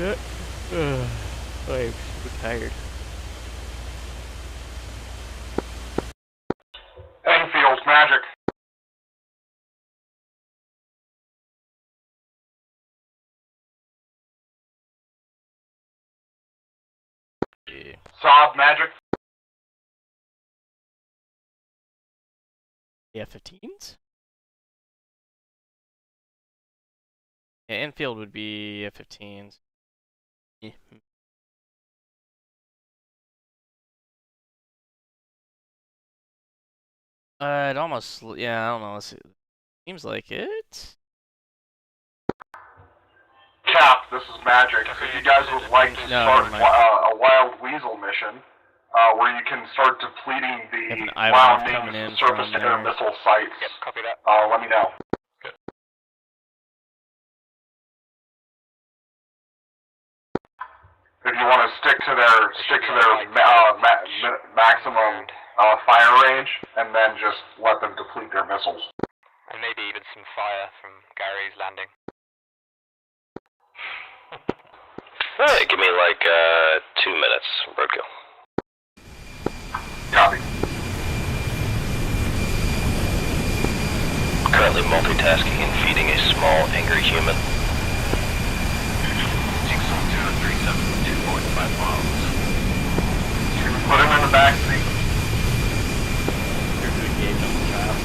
I'm super tired. Enfield, Magic. Yeah. Saab, Magic. The F-15s? Yeah, Enfield would be F-15s. Yeah. It almost, yeah, I don't know. Seems like it. Cap, this is Magic. If you guys would like to start a Wild Weasel mission, where you can start depleting the Wyoming surface-to-air missile sites, Copy that. let me know. If you want to stick to their maximum fire range, and then just let them deplete their missiles. And maybe even some fire from Gary's landing. Give me like 2 minutes, roadkill. Copy. Currently multitasking and feeding a small, angry human. Put him in the back seat. You're doing game on the child.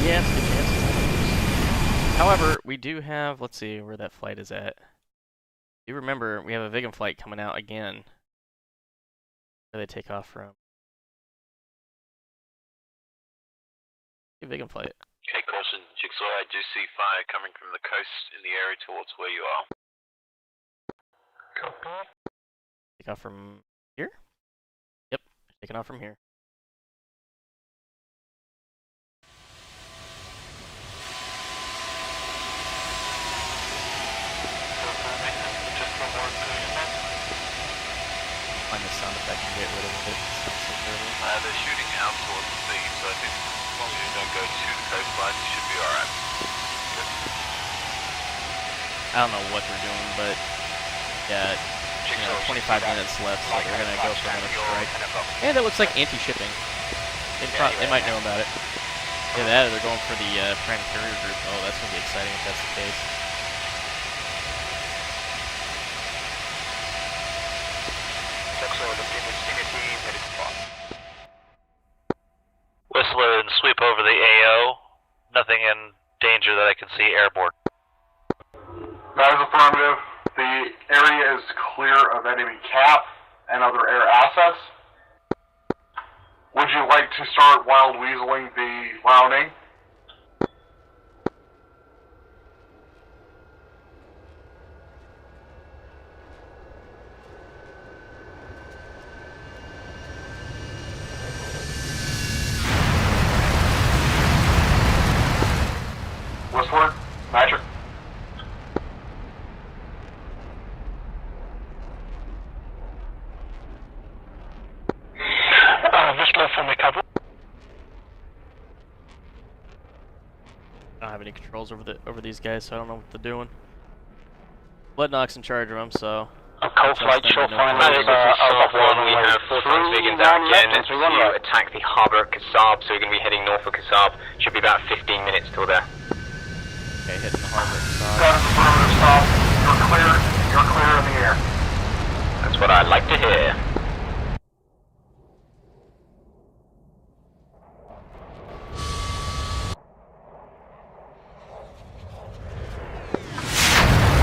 Yes, the chances. However, we do have, let's see where that flight is at. You remember, we have a Viggen flight coming out again. Where they take off from? A Viggen flight. Okay, caution, Jigsaw, I do see fire coming from the coast in the area towards where you are. Copy. Take off from here? Yep, taking off from here. Find the sound effect and get rid of it. They're shooting out towards the sea, so I think as long as you don't go to the coastline, you should be alright. I don't know what they're doing, but yeah, 25 minutes left, so they're gonna go for another strike. And it looks like anti-shipping. They might know about it. Yeah, that or they're going for the Prime Carrier group. Oh, that's gonna be exciting if that's the case. Whistler and sweep over the AO. Nothing in danger that I can see airborne. That is affirmative. The area is clear of enemy cap and other air assets. Would you like to start wild weaseling the grounding? Whistler, Magic. Whistler from the cover. I don't have any controls over these guys, so I don't know what they're doing. Bloodknock's in charge of them, so. A cold flight short fine. This is Saab 1. We have 4 times Vegans out again to attack the harbour at Kasab, so we're going to be heading north of Kasab. Should be about 15 minutes till there. Okay, hitting the harbour at Kasab. That is affirmative, stop. You're clear in the air. That's what I like to hear.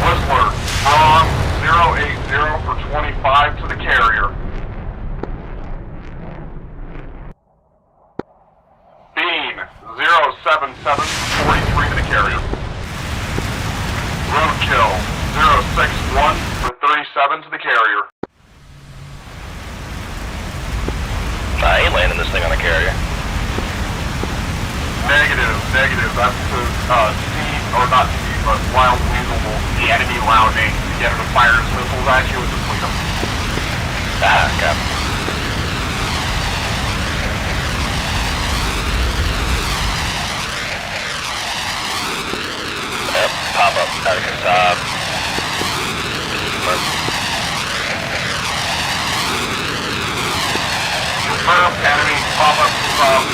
Whistler, wrong, 080 for 25 to the carrier. Beam, 077 for 43 to the carrier. Roadkill, 061 for 37 to the carrier. I ain't landing this thing on a carrier. Negative, that's to see, or not see, but wild weasel will the enemy lounging to get him to fire his missiles at you and deplete them. Ah, God. Yep, pop up out of Kasab. Confirm, enemy, pop up Kasab.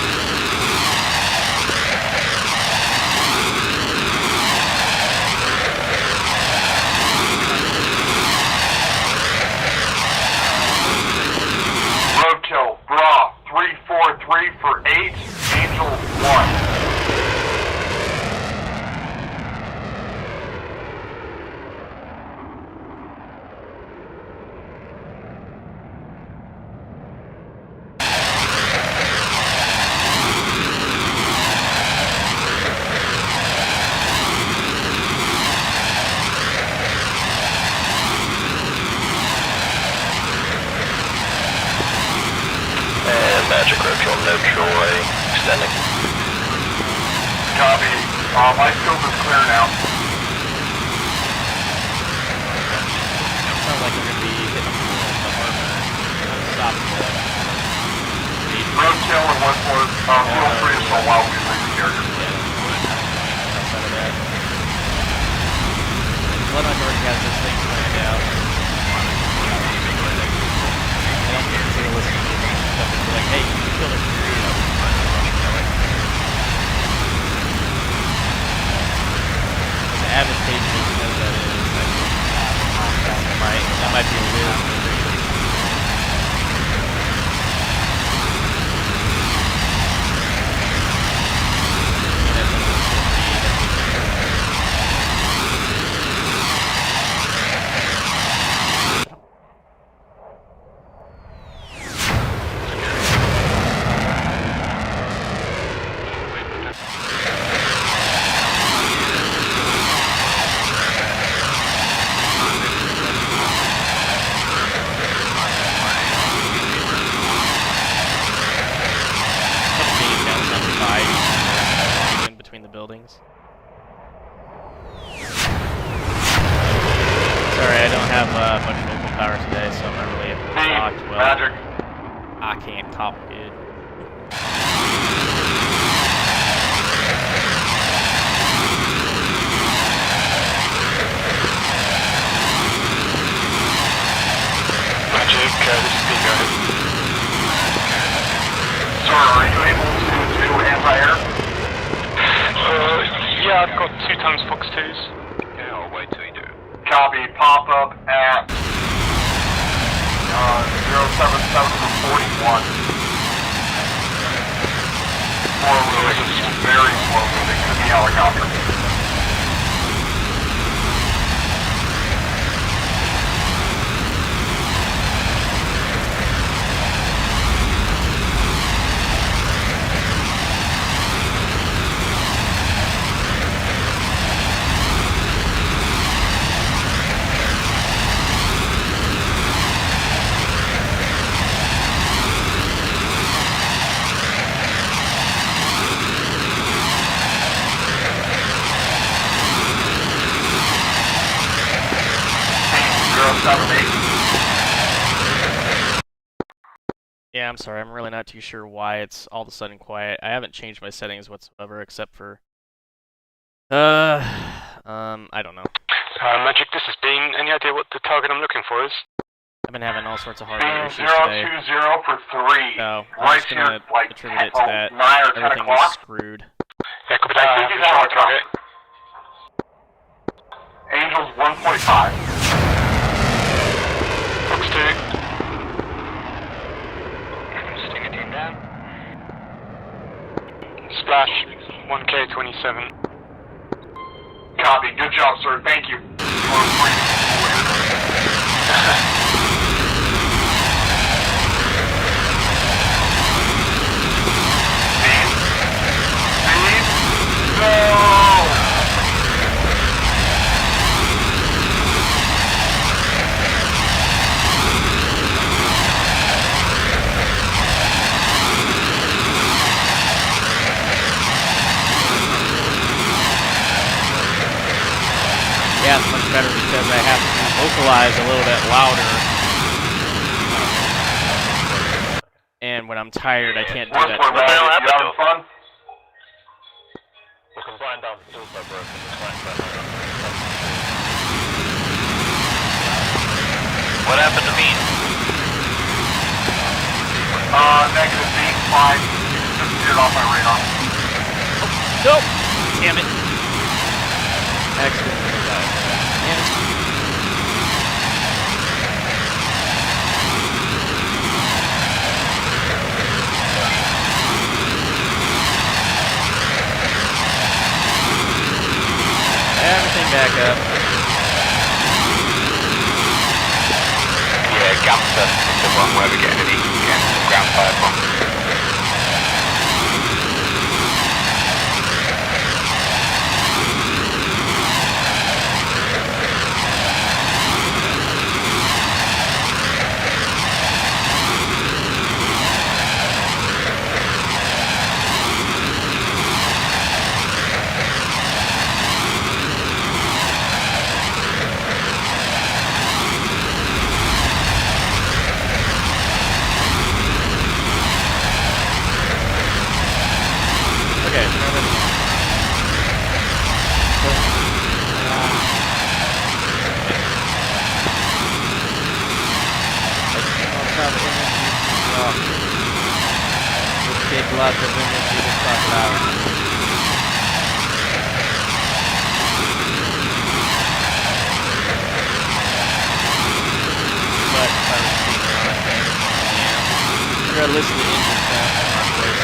Roadkill, Bra, 343 for 8, Angel 1. Magic Roadkill, no Troy, extending. Copy. My scope is clear now. Sounds like they're going to be hitting the harbour. Stop the Roadkill and Whistler, feel free to stall while we leave the carrier. outside of that. Bloodknock already has this thing planned out. I don't think they're listening to this stuff and be like, hey, you can kill it. As advantageous as that is, that might be a little. Between the buildings. Sorry, I don't have much local power today, so I'm not really able to talk well. Magic. I can't talk good. Magic, this is Bingo. Sir, are you able to do anti-air? Yeah, I've got 2 times Fox 2s. Yeah, I'll wait till you do. Copy, pop up at 077 for 41. Slow moving, very slow moving, could be helicopter. Yeah, I'm sorry. I'm really not too sure why it's all of a sudden quiet. I haven't changed my settings whatsoever, except for I don't know. Magic, this is Dean. Any idea what the target I'm looking for is? I've been having all sorts of hardware issues 020 today. for 3. So I'm Right just gonna here, like attribute it to that. 9 or 10 Everything o'clock. is screwed. Yeah, copy I that. think he's on the target. Angels 145. Fox 2. Sting a team down. Splash 1K27. Copy. Good job, sir. Thank you. Yeah, it's much better because I have to vocalize a little bit louder. And when I'm tired, I can't do that. What the hell happened to fun? What happened to me? Negative B, fine. You just disappeared off my radar. Nope! Damn it. Accidentally died. Damn it. Everything back up. Yeah, Gamster is the one where we're getting some ground fire from. Okay, take lots of energy to talk loud. But if I was speaking on it, then yeah. I'd rather listen to engine sound than my voice.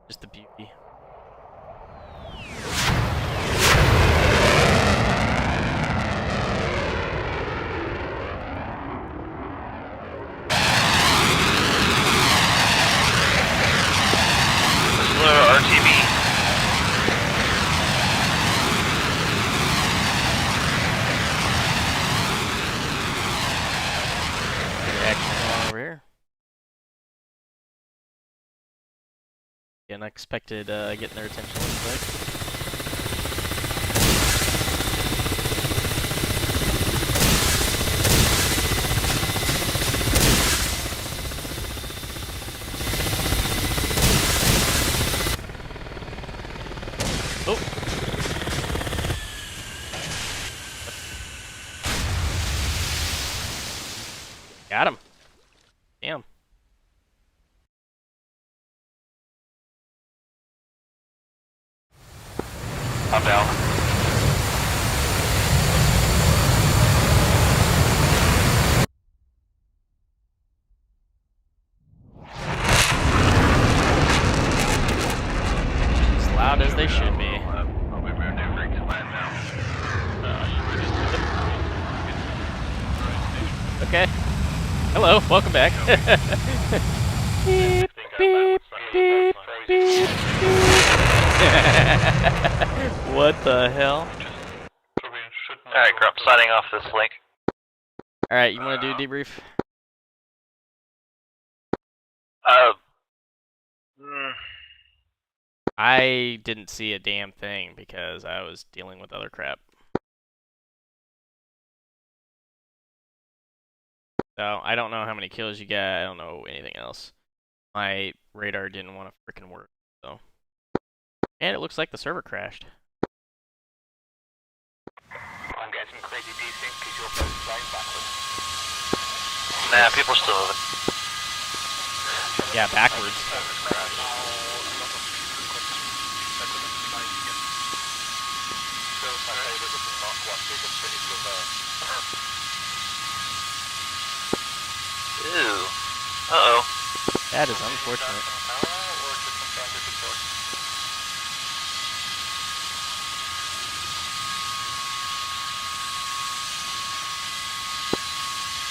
Just the beauty. RTV. Action going over here. Yeah, unexpected getting their attention real quick. Oh. Got him. Damn. I'm down. As loud as they should be. Okay. Hello, welcome back. Beep, beep, beep, beep, beep. What the hell? Alright, Grump, signing off this link. Alright, you want to do debrief? I didn't see a damn thing because I was dealing with other crap. So I don't know how many kills you get. I don't know anything else. My radar didn't want to frickin' work. So, and it looks like the server crashed. I'm getting some crazy desync because you're both flying backwards. Nah, people are still moving. Yeah, backwards. Ew. Uh-oh. That is unfortunate.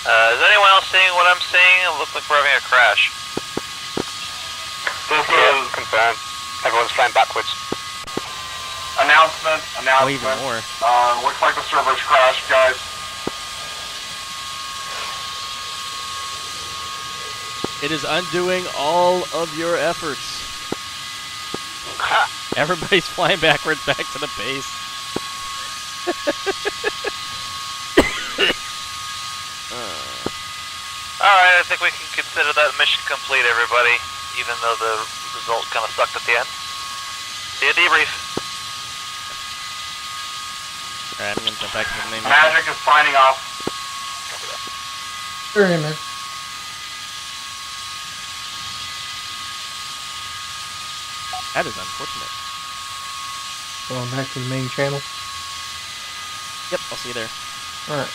Is anyone else seeing what I'm seeing? It looks like we're having a crash. This is confirmed. Everyone's flying backwards. Announcement. Oh, even more. Looks like the server's crashed, guys. It is undoing all of your efforts. Everybody's flying backwards back to the base. Alright, I think we can consider that mission complete, everybody. Even though the result kind of sucked at the end. See you debrief. Alright, I'm gonna jump back to the main Magic is signing off. Very man. That is unfortunate. Going back to the main channel. Yep, I'll see you there. Alright.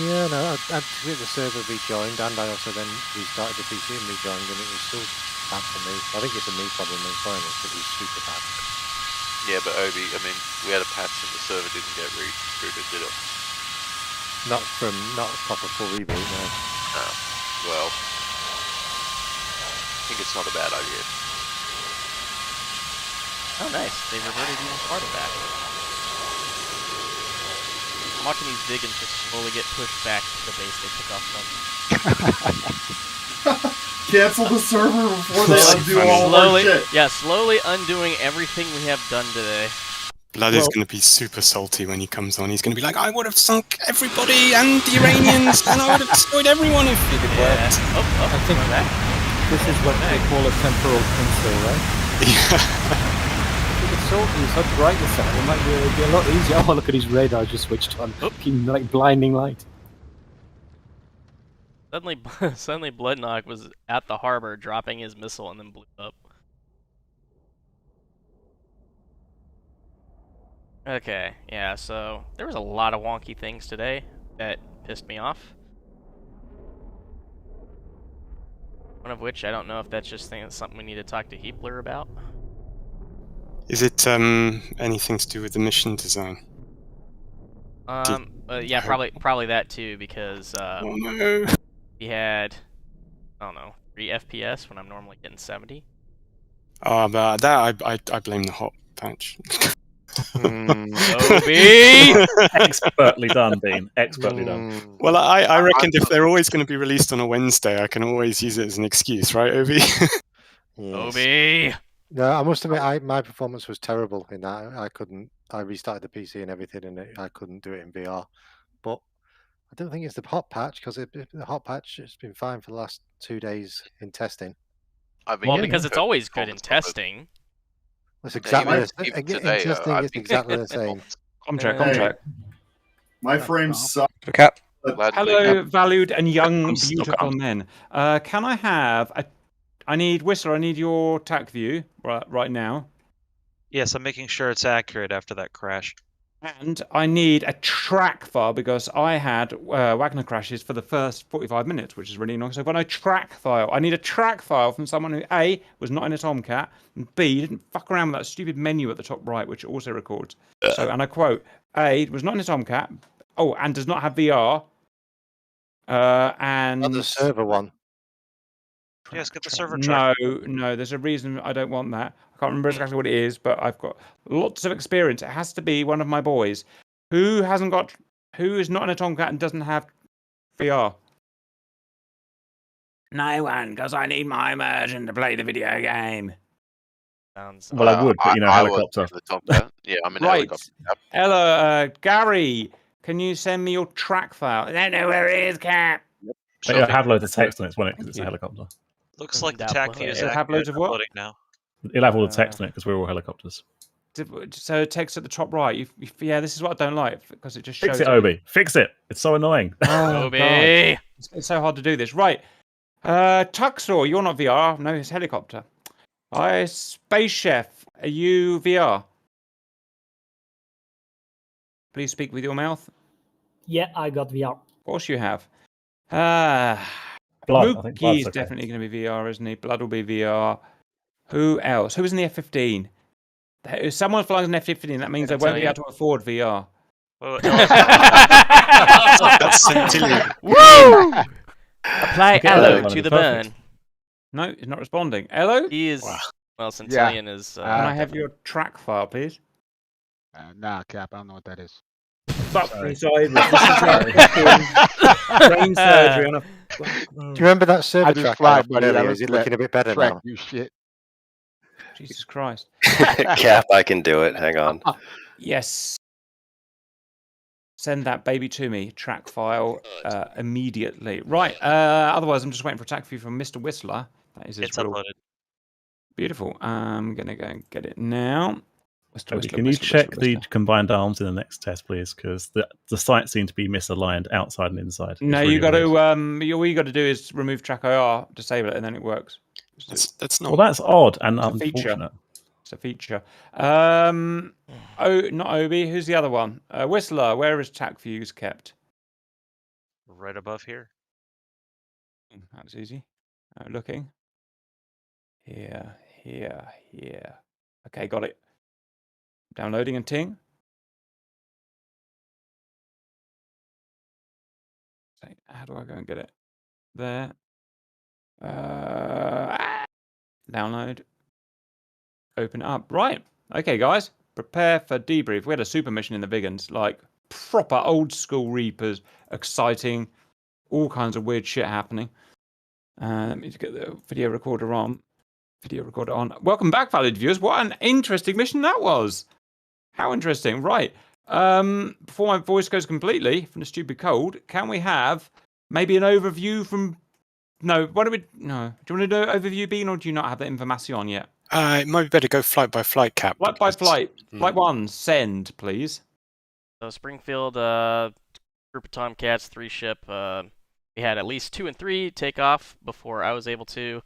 Yeah, no, I the server rejoined, and I also then restarted the PC and rejoined, and it was still bad for me. I think it's a me problem in fairness, it was super bad. Yeah, but Obi, I mean, we had a patch and the server didn't get rebooted, did it? Not a proper full reboot, no. No. Well, I think it's not a bad idea. Oh, nice. They reverted even farther back. I'm watching these Vigans just slowly get pushed back to the base they took off from. Cancel the server before they undo all of our shit. Yeah, slowly undoing everything we have done today. Blood is going to be super salty when he comes on. He's going to be like, I would have sunk everybody and the Iranians, and I would have destroyed everyone if it had worked. I think this is what they call a temporal pencil, right? Yeah. It's salty, it's not bright this time. It might be a lot easier. Oh, look at his radar just switched on. Like blinding light. Suddenly Bloodknock was at the harbor dropping his missile and then blew up. Okay, yeah, so there was a lot of wonky things today that pissed me off. One of which I don't know if that's just something we need to talk to Heapler about. Is it anything to do with the mission design? Yeah, probably that too, because oh no. we had, I don't know, 3 FPS when I'm normally getting 70. Oh, but that I blame the hot patch. Obi! Expertly done, Dean. Expertly done. Well, I reckon if they're always going to be released on a Wednesday, I can always use it as an excuse, right, Obi? Yes. Obi! No, I must admit, my performance was terrible in that. I restarted the PC and everything, and I couldn't do it in VR. But I don't think it's the hot patch, because the hot patch has been fine for the last 2 days in testing. I mean, well, because it's always good in testing. It's exactly the same. In testing, it's exactly the same. Contract. My frames suck. Cap. Hello, valued and young, beautiful men. Can I have I need Whistler. I need your TAC view right now. Yes, I'm making sure it's accurate after that crash. And I need a track file because I had Wagner crashes for the first 45 minutes, which is really annoying. So I've got no track file. I need a track file from someone who A, was not in a Tomcat, and B, didn't fuck around with that stupid menu at the top right, which also records. So, and I quote, A, was not in a Tomcat, and does not have VR, and... Not the server one. Yes, get the server track. No, there's a reason I don't want that. I can't remember exactly what it is, but I've got lots of experience. It has to be one of my boys who is not in a Tomcat and doesn't have VR. No one, because I need my immersion to play the video game. Sounds. Well, I would, but you know, I was helicopter. in the top hat. Yeah, I'm in a Right. helicopter. Yep. Hello, Gary. Can you send me your track file? I don't know where it is, Cap. But Sure it'll thing. have loads of text on it, won't it? Because Thank it's a you. helicopter. Looks like the TAC view is It'll have accurate. loads of what? Uploading now. It'll have all the text on it because we're all helicopters. So text at the top right. Yeah, this is what I don't like because it just shows. Fix it, Obi. Fix it. It's so annoying. Oh, Obi. God. It's so hard to do this. Right. Tuxor, you're not VR. No, it's helicopter. Space Chef, are you VR? Please speak with your mouth. Yeah, I got VR. Of course you have. Blood. I think Mookie Blood's is okay. definitely going to be VR, isn't he? Blood will be VR. Who else? Who was in the F-15? If someone flies an F-15, that means they won't be able to afford VR. That's Centillion. Woo! Apply Okay, Elo Elo. to the Perfect. burn. No, he's not responding. Elo? He is. Wow. Well, Centillion is. Can I have your track file, please? Nah, Cap, I don't know what that is. Fuck me, sorry. This is like brain surgery on a. Do you remember that server I just track I tried, uploaded buddy. earlier? I Is it let looking a bit better track now? you shit. Jesus Christ. Cap, I can do it. Hang on. Yes. Send that baby to me, track file, immediately. Right. Otherwise, I'm just waiting for a track view from Mr. Whistler. That is his It's real... uploaded. Beautiful. I'm gonna go and get it now. Obi, can you check the combined arms in the next test, please? Because the sights seem to be misaligned outside and inside. No, It's you really got weird. to. All you got to do is remove track IR, disable it, and then it works. That's not. Well, that's odd and It's a feature. unfortunate. It's a feature. Not Obi. Who's the other one? Whistler. Where is track views kept? Right above here. That's easy. Looking. Here. Okay, got it. Downloading and ting. How do I go and get it? There. Download. Open it up. Right. Okay, guys. Prepare for debrief. We had a super mission in the Vigans. Like, proper old school Reapers. Exciting. All kinds of weird shit happening. Let me just get the video recorder on. Welcome back, valued viewers. What an interesting mission that was. How interesting. Right. Before my voice goes completely from the stupid cold, can we have maybe an overview from... No, why don't we... No. Do you want to do an overview, Bean, or do you not have the information yet? It might be better to go flight by flight, Cap. Flight by flight. Flight 1, send, please. So Springfield, group of Tomcats, 3 ship. We had at least 2 and 3 take off before I was able to.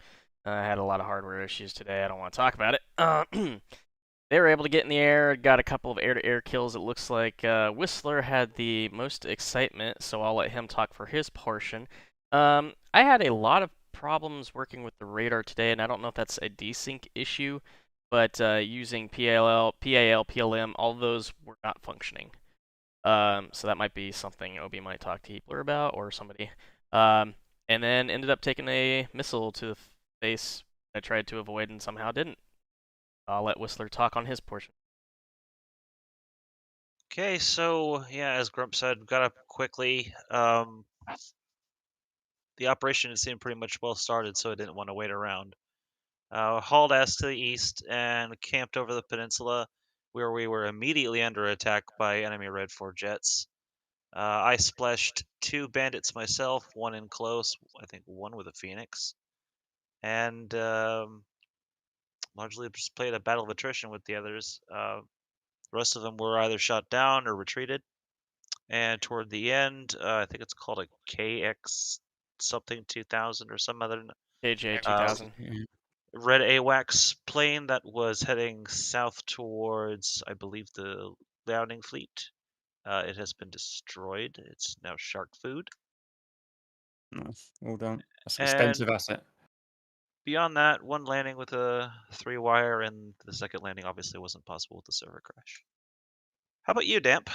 I had a lot of hardware issues today. I don't want to talk about it. They were able to get in the air, got a couple of air-to-air kills. It looks like Whistler had the most excitement, so I'll let him talk for his portion. I had a lot of problems working with the radar today, and I don't know if that's a desync issue, but using PAL, PLM, all of those were not functioning. So that might be something Obi might talk to Heapler about, or somebody. And then ended up taking a missile to the face I tried to avoid and somehow didn't. I'll let Whistler talk on his portion. Okay, so yeah, as Grump said, got up quickly. The operation had seemed pretty much well started, so I didn't want to wait around. Hauled ass to the east and camped over the peninsula, where we were immediately under attack by enemy Red 4 jets. I splashed 2 bandits myself, 1 in close, I think 1 with a Phoenix, and largely just played a battle of attrition with the others. The rest of them were either shot down or retreated. And toward the end, I think it's called a KX something 2000 or some other KJ 2000. red AWACS plane that was heading south towards, I believe, the Liaoning fleet. It has been destroyed. It's now shark food. Nice. Well done. That's an expensive asset. Beyond that, 1 landing with a 3-wire, and the second landing obviously wasn't possible with the server crash. How about you, Damp?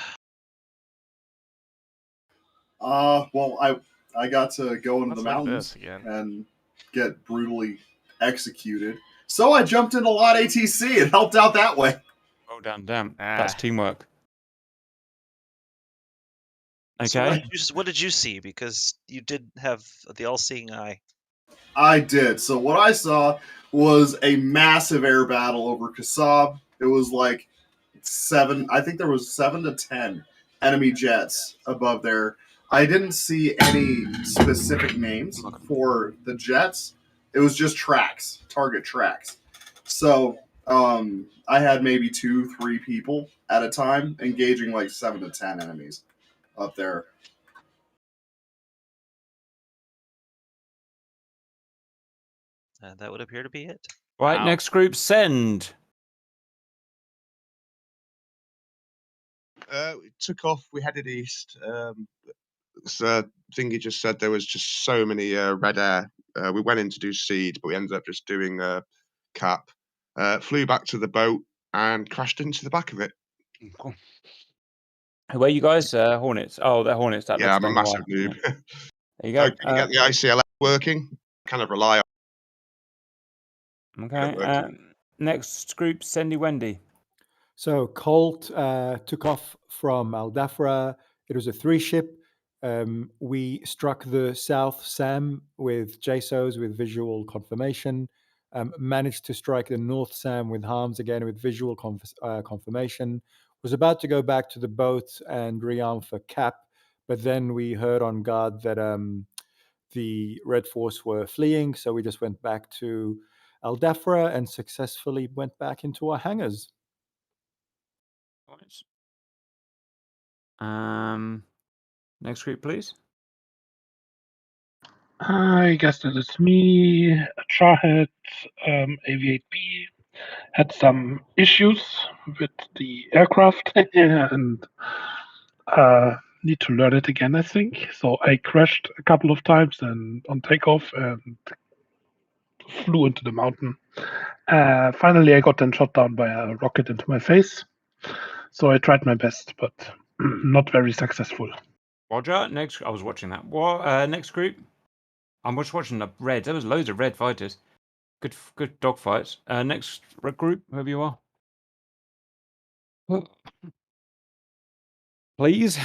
Well, I got to go into the mountains and get brutally executed. So I jumped into lot ATC and helped out that way. Oh, damn. That's teamwork. Okay. So what did you see? Because you did have the all-seeing eye. I did. So what I saw was a massive air battle over Kasab. It was like 7. I think there was 7 to 10 enemy jets above there. I didn't see any specific names for the jets. It was just tracks, target tracks. So I had maybe 2-3 people at a time engaging like 7 to 10 enemies up there. That would appear to be it. Right, next group, send. We took off. We headed east. So Thingy just said there was just so many red air. We went in to do seed, but we ended up just doing cap. Flew back to the boat and crashed into the back of it. Cool. Where are you guys? Hornets. Oh, they're Hornets. That Yeah, looks I'm a massive yeah. noob. There you go. Can you get the ICLF working? Kind of rely on. Okay. Next group, Sendy Wendy. So Colt took off from Al Dafra. It was a 3-ship. We struck the South Sam with JSOs with visual confirmation. Managed to strike the North Sam with harms again with visual confirmation. Was about to go back to the boat and rearm for cap, but then we heard on guard that the Red Force were fleeing, so we just went back to Al Dafra and successfully went back into our hangars. Next group, please. I guess that is me. Charhead, AV8B had some issues with the aircraft and need to learn it again, I think. So I crashed a couple of times and on takeoff and flew into the mountain. Finally, I got then shot down by a rocket into my face. So I tried my best, but not very successful. Roger. Next, I was watching that. What? Next group. I'm just watching the red. There was loads of red fighters. Good dogfights. Next group, whoever you are. Please.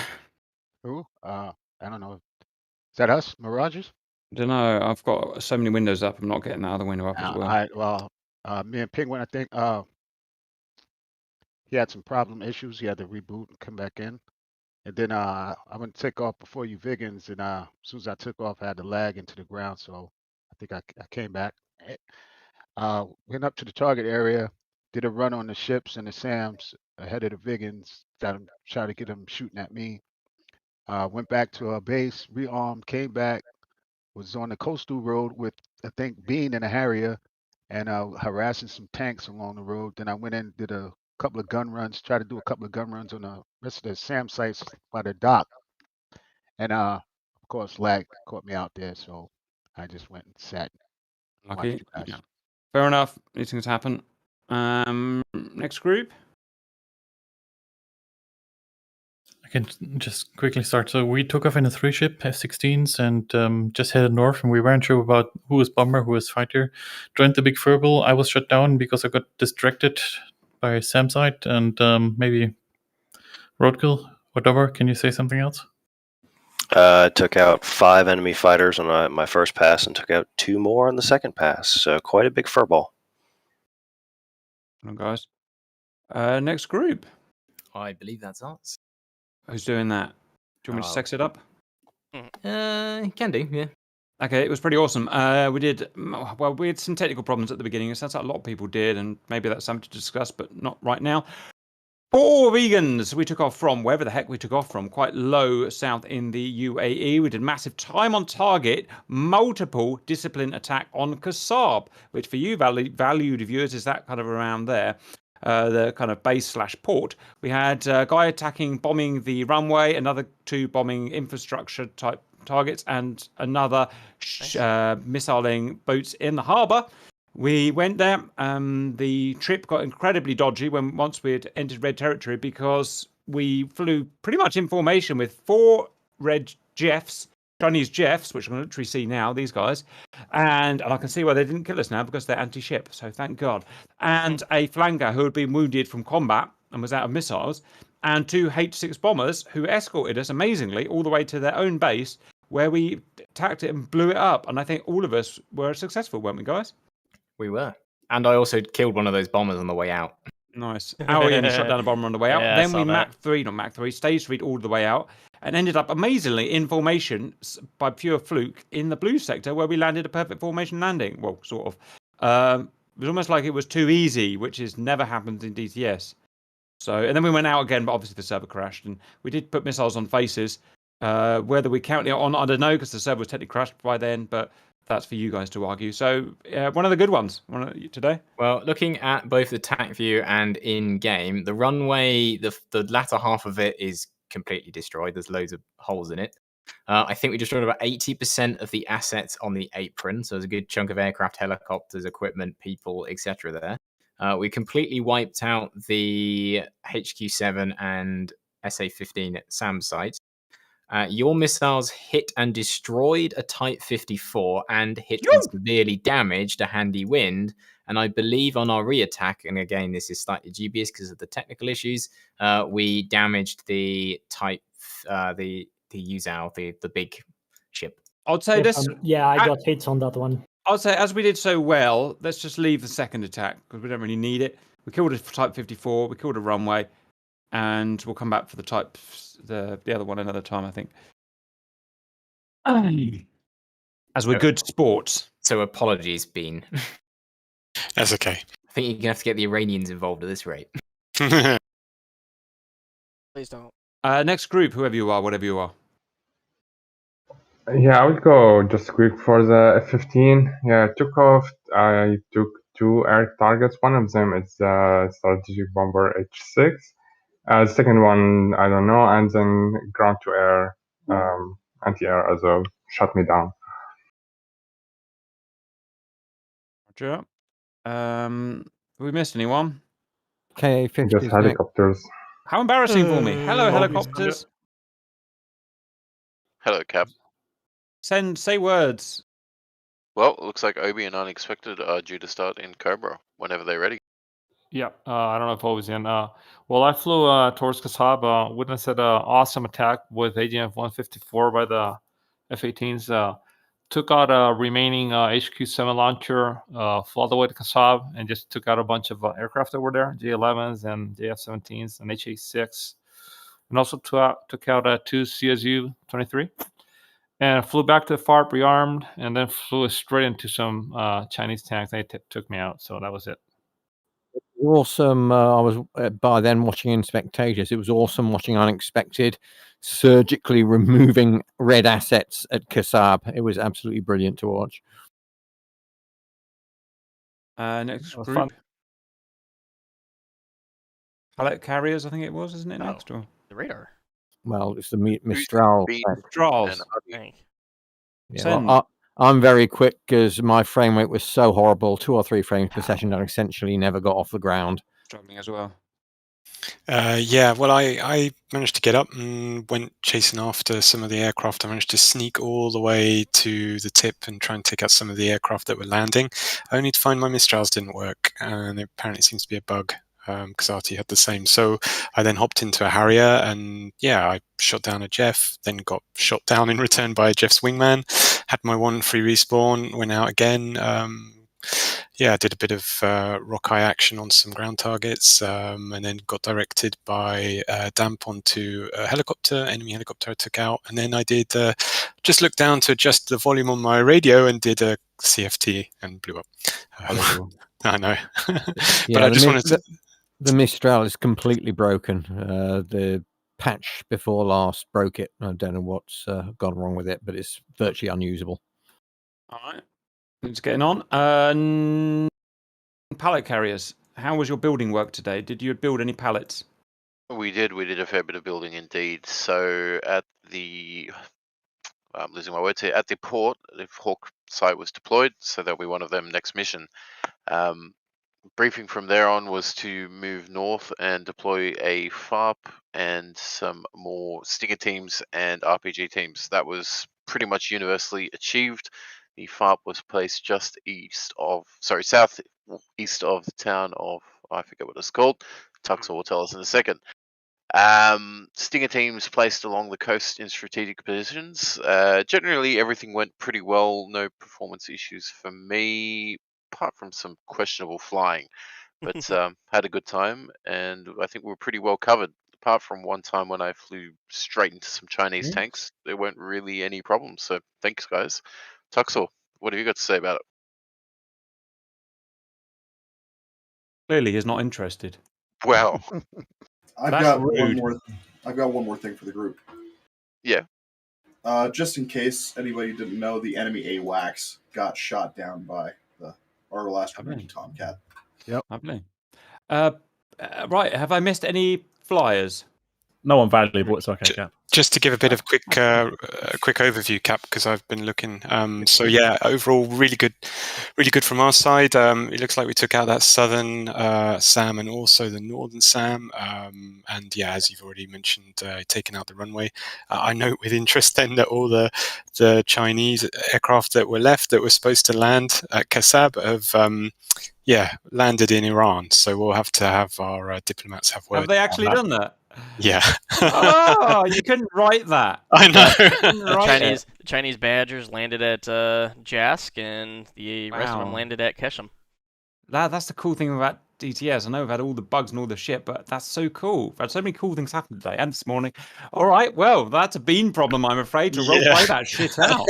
Who? I don't know. Is that us, Mirages? I don't know. I've got so many windows up. I'm not getting the other window up as well. Me and Penguin, I think he had some problem issues. He had to reboot and come back in. And then I went to take off before you Vigans, and as soon as I took off, I had to lag into the ground. So I think I came back. Went up to the target area, did a run on the ships and the SAMs ahead of the Vigans. Tried to get them shooting at me. Went back to our base, rearmed, came back, was on the coastal road with, I think, Bean and a Harrier, and harassing some tanks along the road. Then I went in, did a couple of gun runs, tried to do a couple of gun runs on the rest of the SAM sites by the dock. And of course, lag caught me out there, so I just went and sat. Lucky. Yeah. Fair enough. These things happen. Next group. I can just quickly start. So we took off in a 3-ship, F-16s, and just headed north, and we weren't sure about who was bomber, who was fighter. Joined the big furball. I was shut down because I got distracted by Sam's side, and maybe Roadkill, whatever. Can you say something else? Took out 5 enemy fighters on my first pass and took out 2 more on the second pass. So quite a big furball. Well, guys. Next group. I believe that's us. Who's doing that? Do you want me to sex it up? Can do, yeah. Okay, it was pretty awesome. We had some technical problems at the beginning. It sounds like a lot of people did, and maybe that's something to discuss, but not right now. 4 vegans we took off from, wherever the heck we took off from, quite low south in the UAE. We did massive time on target, multiple discipline attack on Kasab, which for you valued viewers is that kind of around there. The kind of base/port. We had a guy attacking, bombing the runway, another 2 bombing infrastructure type targets, and another missiling boats in the harbour. We went there. The trip got incredibly dodgy once we had entered red territory because we flew pretty much in formation with 4 red Jeffs, Chinese Jeffs, which I can literally see now, these guys. And I can see why they didn't kill us now because they're anti-ship, so thank God. And a flanker who had been wounded from combat and was out of missiles, and 2 H-6 bombers who escorted us amazingly all the way to their own base where we attacked it and blew it up. And I think all of us were successful, weren't we, guys? We were. And I also killed one of those bombers on the way out. Nice. Arian shot down a bomber on the way out. Yeah, I Then we saw that. stage 3 all the way out, and ended up amazingly in formation by pure fluke in the blue sector where we landed a perfect formation landing. Well, sort of. It was almost like it was too easy, which is never happens in DCS. So, and then we went out again, but obviously the server crashed, and we did put missiles on faces. Whether we counted it on, I don't know, because the server was technically crashed by then, but that's for you guys to argue. So, one of the good ones today. Well, looking at both the TAC view and in-game, the runway, the latter half of it is completely destroyed. There's loads of holes in it. I think we destroyed about 80% of the assets on the apron, so there's a good chunk of aircraft, helicopters, equipment, people, etc. there. We completely wiped out the HQ-7 and SA-15 at SAM site. Your missiles hit and destroyed a Type 54 and hit and severely damaged a Handy Wind. And I believe on our re-attack, and again, this is slightly dubious because of the technical issues, we damaged the Type, the Yuzhou, the big ship. I'd say this. Yeah, I got hits on that one. I'd say as we did so well, let's just leave the second attack because we don't really need it. We killed a Type 54, we killed a runway, and we'll come back for the other one another time, I think. As we're good sports. So apologies, Bean. That's okay. I think you're going to have to get the Iranians involved at this rate. Please don't. Next group, whoever you are, whatever you are. Yeah, I would go just quick for the F-15. Yeah, I took off. I took 2 air targets. One of them is the strategic bomber H-6. The second one, I don't know. And then ground-to-air anti-air as well shot me down. Roger. Have we missed anyone? KA-50. Just helicopters. How embarrassing for me. Hello, helicopters. Hello, Cap. Say words. Well, it looks like Obi and Unexpected are due to start in Cobra whenever they're ready. Yeah, I don't know if Obi's in. Well, I flew towards Kasab, witnessed an awesome attack with AGF 154 by the F-18s. Took out a remaining HQ-7 launcher, flew all the way to Kasab, and just took out a bunch of aircraft that were there, J-11s and JF-17s and HA-6. And also took out 2 CSU-23. And flew back to the FARP, rearmed, and then flew straight into some Chinese tanks. They took me out, so that was it. Awesome. I was by then watching in spectators. It was awesome watching Unexpected surgically removing red assets at Kasab. It was absolutely brilliant to watch. Next group. Pallet carriers, I think it was, isn't it? Next or the radar. Well, it's the Mistral. Mistrals. Yeah, well, I'm very quick because my frame rate was so horrible, 2 or 3 frames per session, that I essentially never got off the ground. Struggling as well. Yeah, well, I managed to get up and went chasing after some of the aircraft. I managed to sneak all the way to the tip and try and take out some of the aircraft that were landing, only to find my Mistrals didn't work, and it apparently seems to be a bug. Kasati had the same. So I then hopped into a Harrier and I shot down a Jeff, then got shot down in return by a Jeff's wingman, had my 1 free respawn, went out again. I did a bit of rock-eye action on some ground targets, and then got directed by damp onto a helicopter, enemy helicopter I took out. And then I did just looked down to adjust the volume on my radio and did a CFT and blew up. I know. But I just wanted to... The Mistral is completely broken. The patch before last broke it. I don't know what's gone wrong with it, but it's virtually unusable. All right. It's getting on. Pallet carriers. How was your building work today? Did you build any pallets? We did a fair bit of building indeed. So at the, I'm losing my words here, at the port, the Hawk site was deployed, so that'll be one of them next mission. Briefing from there on was to move north and deploy a FARP and some more Stinger teams and RPG teams. That was pretty much universally achieved. The FARP was placed just southeast of the town of, I forget what it's called. Tuxel will tell us in a second. Stinger teams placed along the coast in strategic positions. Generally, everything went pretty well. No performance issues for me, apart from some questionable flying. But had a good time, and I think we were pretty well covered. Apart from one time when I flew straight into some Chinese tanks, there weren't really any problems. So thanks, guys. Tuxel, what have you got to say about it? Clearly, he's not interested. Well, I've That's got rude. one more thing for the group. Yeah. Just in case anybody didn't know, the enemy AWACS got shot down by our last remaining Tomcat. Yep. Lovely. Right, have I missed any flyers? No one valuable. It's okay, Cap. Just to give a bit of quick overview, Cap, because I've been looking. So yeah, overall, really good from our side. It looks like we took out that southern SAM and also the northern SAM. And yeah, as you've already mentioned, taking out the runway. I note with interest then that all the Chinese aircraft that were left that were supposed to land at Kasab have landed in Iran. So we'll have to have our diplomats have word. Have they actually done that? Yeah. Oh, you couldn't write that. I know. The Chinese Badgers landed at Jask, and the rest of them Wow. landed at Keshem. That's the cool thing about DTS. I know we've had all the bugs and all the shit, but that's so cool. We've had so many cool things happen today and this morning. All right, well, that's a bean problem, I'm afraid, to roll play that shit out.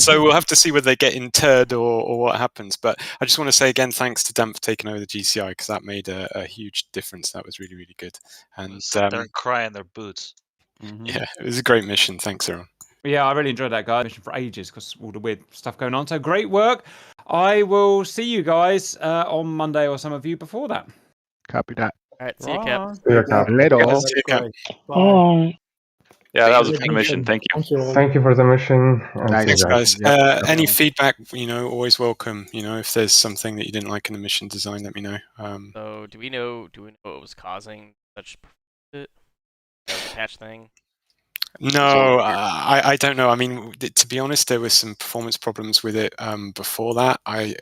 So we'll have to see whether they get interred or what happens. But I just want to say again, thanks to Dan for taking over the GCI, because that made a huge difference. That was really, really good. And Sit there and cry in their boots. yeah, it was a great mission. Thanks, everyone. Yeah, I really enjoyed that guy mission for ages because all the weird stuff going on. So great work. I will see you guys on Monday, or some of you before that. Copy that. All right, see you, Cap. See you, Cap. Later. See you, Cap. Bye. Yeah, that was a big mission. Thank you. Thank you for the mission. And see you Thanks, guys. guys. Any feedback, always welcome. If there's something that you didn't like in the mission design, let me know. So do we know what was causing such it? That was a patch thing. No, I don't know. I mean, to be honest, there were some performance problems with it before that. I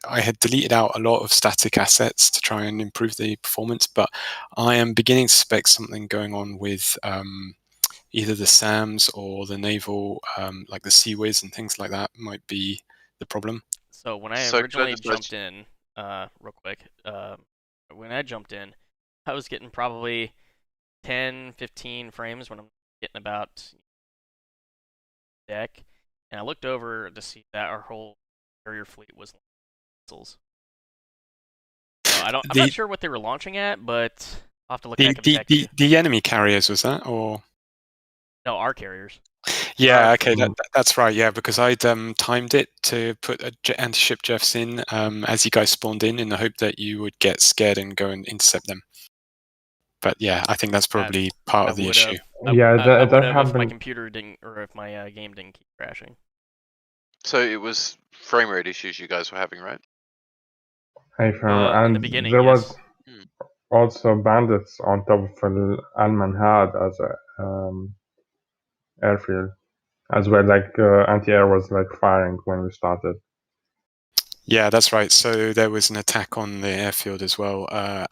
had deleted out a lot of static assets to try and improve the performance, but I am beginning to suspect something going on with either the SAMs or the naval, like the Sea-Wiz and things like that might be the problem. So when I originally jumped in, real quick, when I jumped in, I was getting probably 10, 15 frames when I'm getting about deck, and I looked over to see that our whole carrier fleet was missiles. So I'm not sure what they were launching at, but I'll have to look back and check. The enemy carriers, was that, or? No, our carriers. Yeah, okay, that's right. Yeah, because I'd timed it to put anti-ship Jeffs in as you guys spawned in the hope that you would get scared and go and intercept them. But yeah, I think that's probably part of the issue. I would have if my computer didn't, or if my game didn't keep crashing. So it was frame rate issues you guys were having, right? Hey, and in the beginning, there yes. was also bandits on top of Al Manhad as a airfield as well. Like anti-air was like firing when we started. Yeah, that's right. So there was an attack on the airfield as well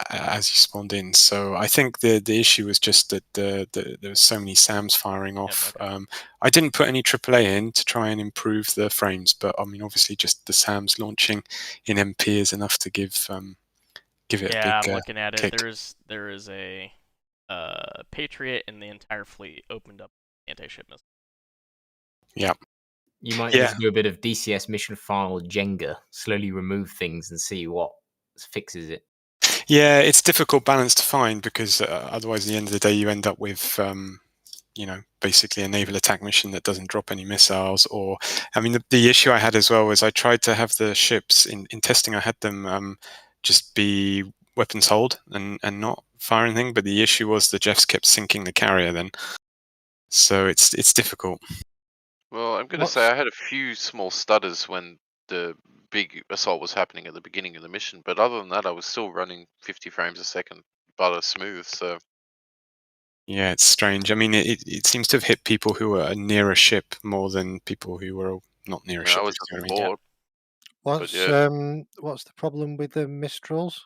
as you spawned in. So I think the issue was just that there was so many SAMs firing off. Yep, okay. I didn't put any AAA in to try and improve the frames, but I mean, obviously, just the SAMs launching in MP is enough to give it a big Yeah, I'm looking at it. kick. There is a Patriot, and the entire fleet opened up anti-ship missiles. Yeah. You might need to do a bit of DCS mission file Jenga, slowly remove things and see what fixes it. Yeah, it's a difficult balance to find because otherwise, at the end of the day, you end up with, basically a naval attack mission that doesn't drop any missiles. Or, I mean, the issue I had as well was I tried to have the ships in testing. I had them just be weapons hold and not fire anything. But the issue was the Jeffs kept sinking the carrier then, so it's difficult. Well, I'm going to say I had a few small stutters when the big assault was happening at the beginning of the mission, but other than that, I was still running 50 frames a second, butter smooth. So yeah, it's strange. I mean, it seems to have hit people who were near a ship more than people who were not near a ship. I was you know on what I mean? board. What's the problem with the Mistrals?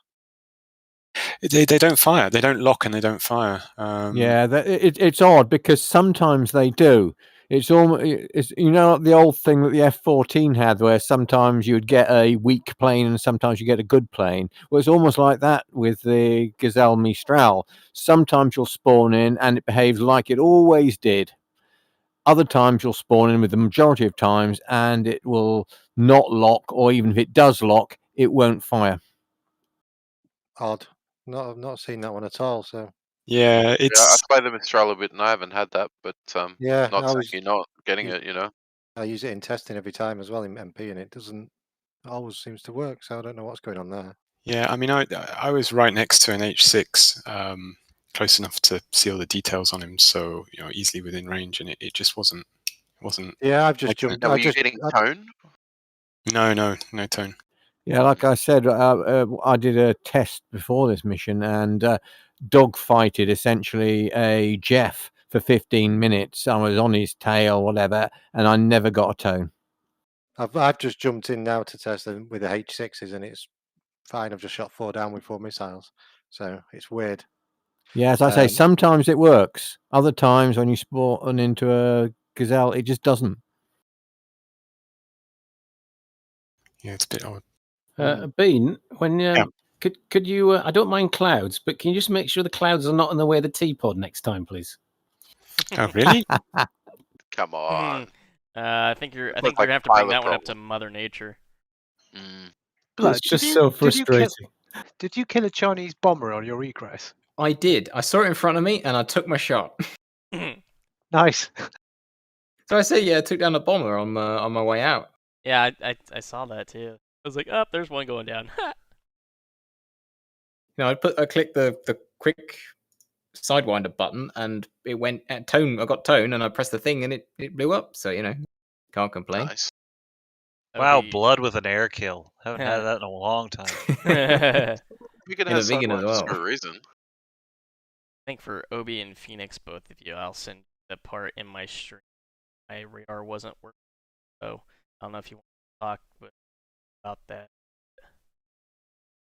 They don't fire. They don't lock and they don't fire. Yeah, it's odd because sometimes they do. It's almost, it's, you know, the old thing that the F-14 had, where sometimes you'd get a weak plane and sometimes you get a good plane. Well, it's almost like that with the Gazelle Mistral. Sometimes you'll spawn in and it behaves like it always did. Other times you'll spawn in with the majority of times and it will not lock, or even if it does lock, it won't fire. Odd. I've not seen that one at all. So yeah, I play the Mistral a bit, and I haven't had that, but yeah, not I saying was. you're not getting it, you know. I use it in testing every time as well in MP, and it doesn't always seems to work. So I don't know what's going on there. Yeah, I mean, I was right next to an H6, close enough to see all the details on him, so easily within range, and it just wasn't. Yeah, I've just making it. jumped. Now, were you getting tone? No tone. Yeah, like I said, I did a test before this mission and dogfighted essentially a Jeff for 15 minutes. I was on his tail, whatever, and I never got a tone. I've just jumped in now to test them with the H6s, and it's fine. I've just shot 4 down with 4 missiles, so it's weird. Yeah, as I say, sometimes it works. Other times when you spawn into a Gazelle, it just doesn't. Yeah, it's a bit odd. Bean, when could you? I don't mind clouds, but can you just make sure the clouds are not in the way of the teapot next time, please? Oh, really? Come on. I think you're Look gonna like have to bring pilot that one up to problem. Mother Nature. Blood, it's just so frustrating. Did you kill a Chinese bomber on your egress? I did. I saw it in front of me and I took my shot. Nice. So I say, yeah, I took down a bomber on my way out. Yeah, I saw that too. I was like, oh, there's one going down. I clicked the quick sidewinder button and it went at tone. I got tone and I pressed the thing and it blew up. So can't complain. Nice. Wow, blood with an air kill. Haven't had that in a long time. You can In have a vegan as sidewinders well. for a reason. I think for Obi and Phoenix, both of you, I'll send the part in my stream. My radar wasn't working, so I don't know if you want to talk about that.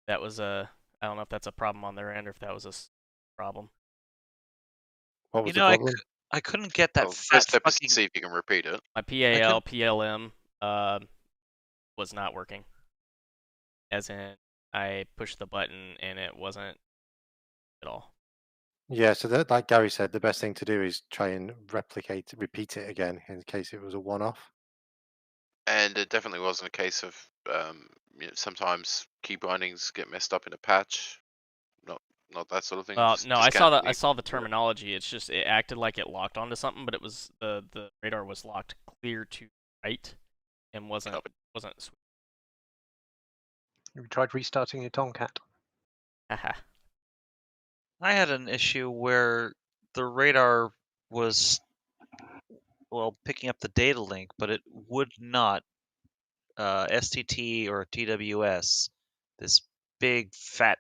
That was I don't know if that's a problem on their end or if that was a problem. What was the problem? I couldn't get that Well, fat first step is fucking... to see if you can repeat it. My PAL, PLM was not working. As in, I pushed the button and it wasn't at all. Yeah, so that, like Gary said, the best thing to do is try and repeat it again in case it was a one-off. And it definitely wasn't a case of sometimes key bindings get messed up in a patch. Not that sort of thing. No, Just I saw the terminology. It's just it acted like it locked onto something, but it was the radar was locked clear to right and wasn't sweet. Have you tried restarting your Tomcat? Haha. I had an issue where the radar was, picking up the data link, but it would not STT or TWS, this big, fat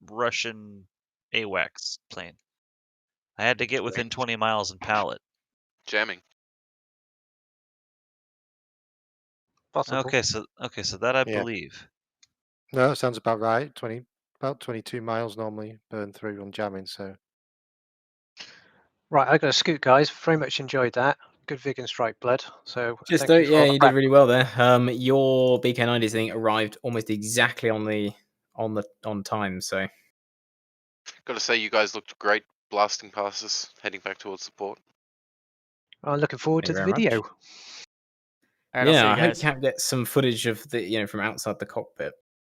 Russian AWACS plane. I had to get within 20 miles and pal it. Jamming. Possible. Okay, so that I Yeah. believe. No, that sounds about right. About 22 miles normally burn through on jamming. So Right, I got to scoot, guys. Very much enjoyed that. Good vegan strike blood. So Just thank you for all the you prep. did really well there. Your BK90 thing arrived almost exactly on time. So Got to say, you guys looked great blasting past us, heading back towards the port. I'm looking forward to the Thank you very video. much. All right, I'll see yeah, you I hope guys. Cap gets some footage of the from outside the cockpit.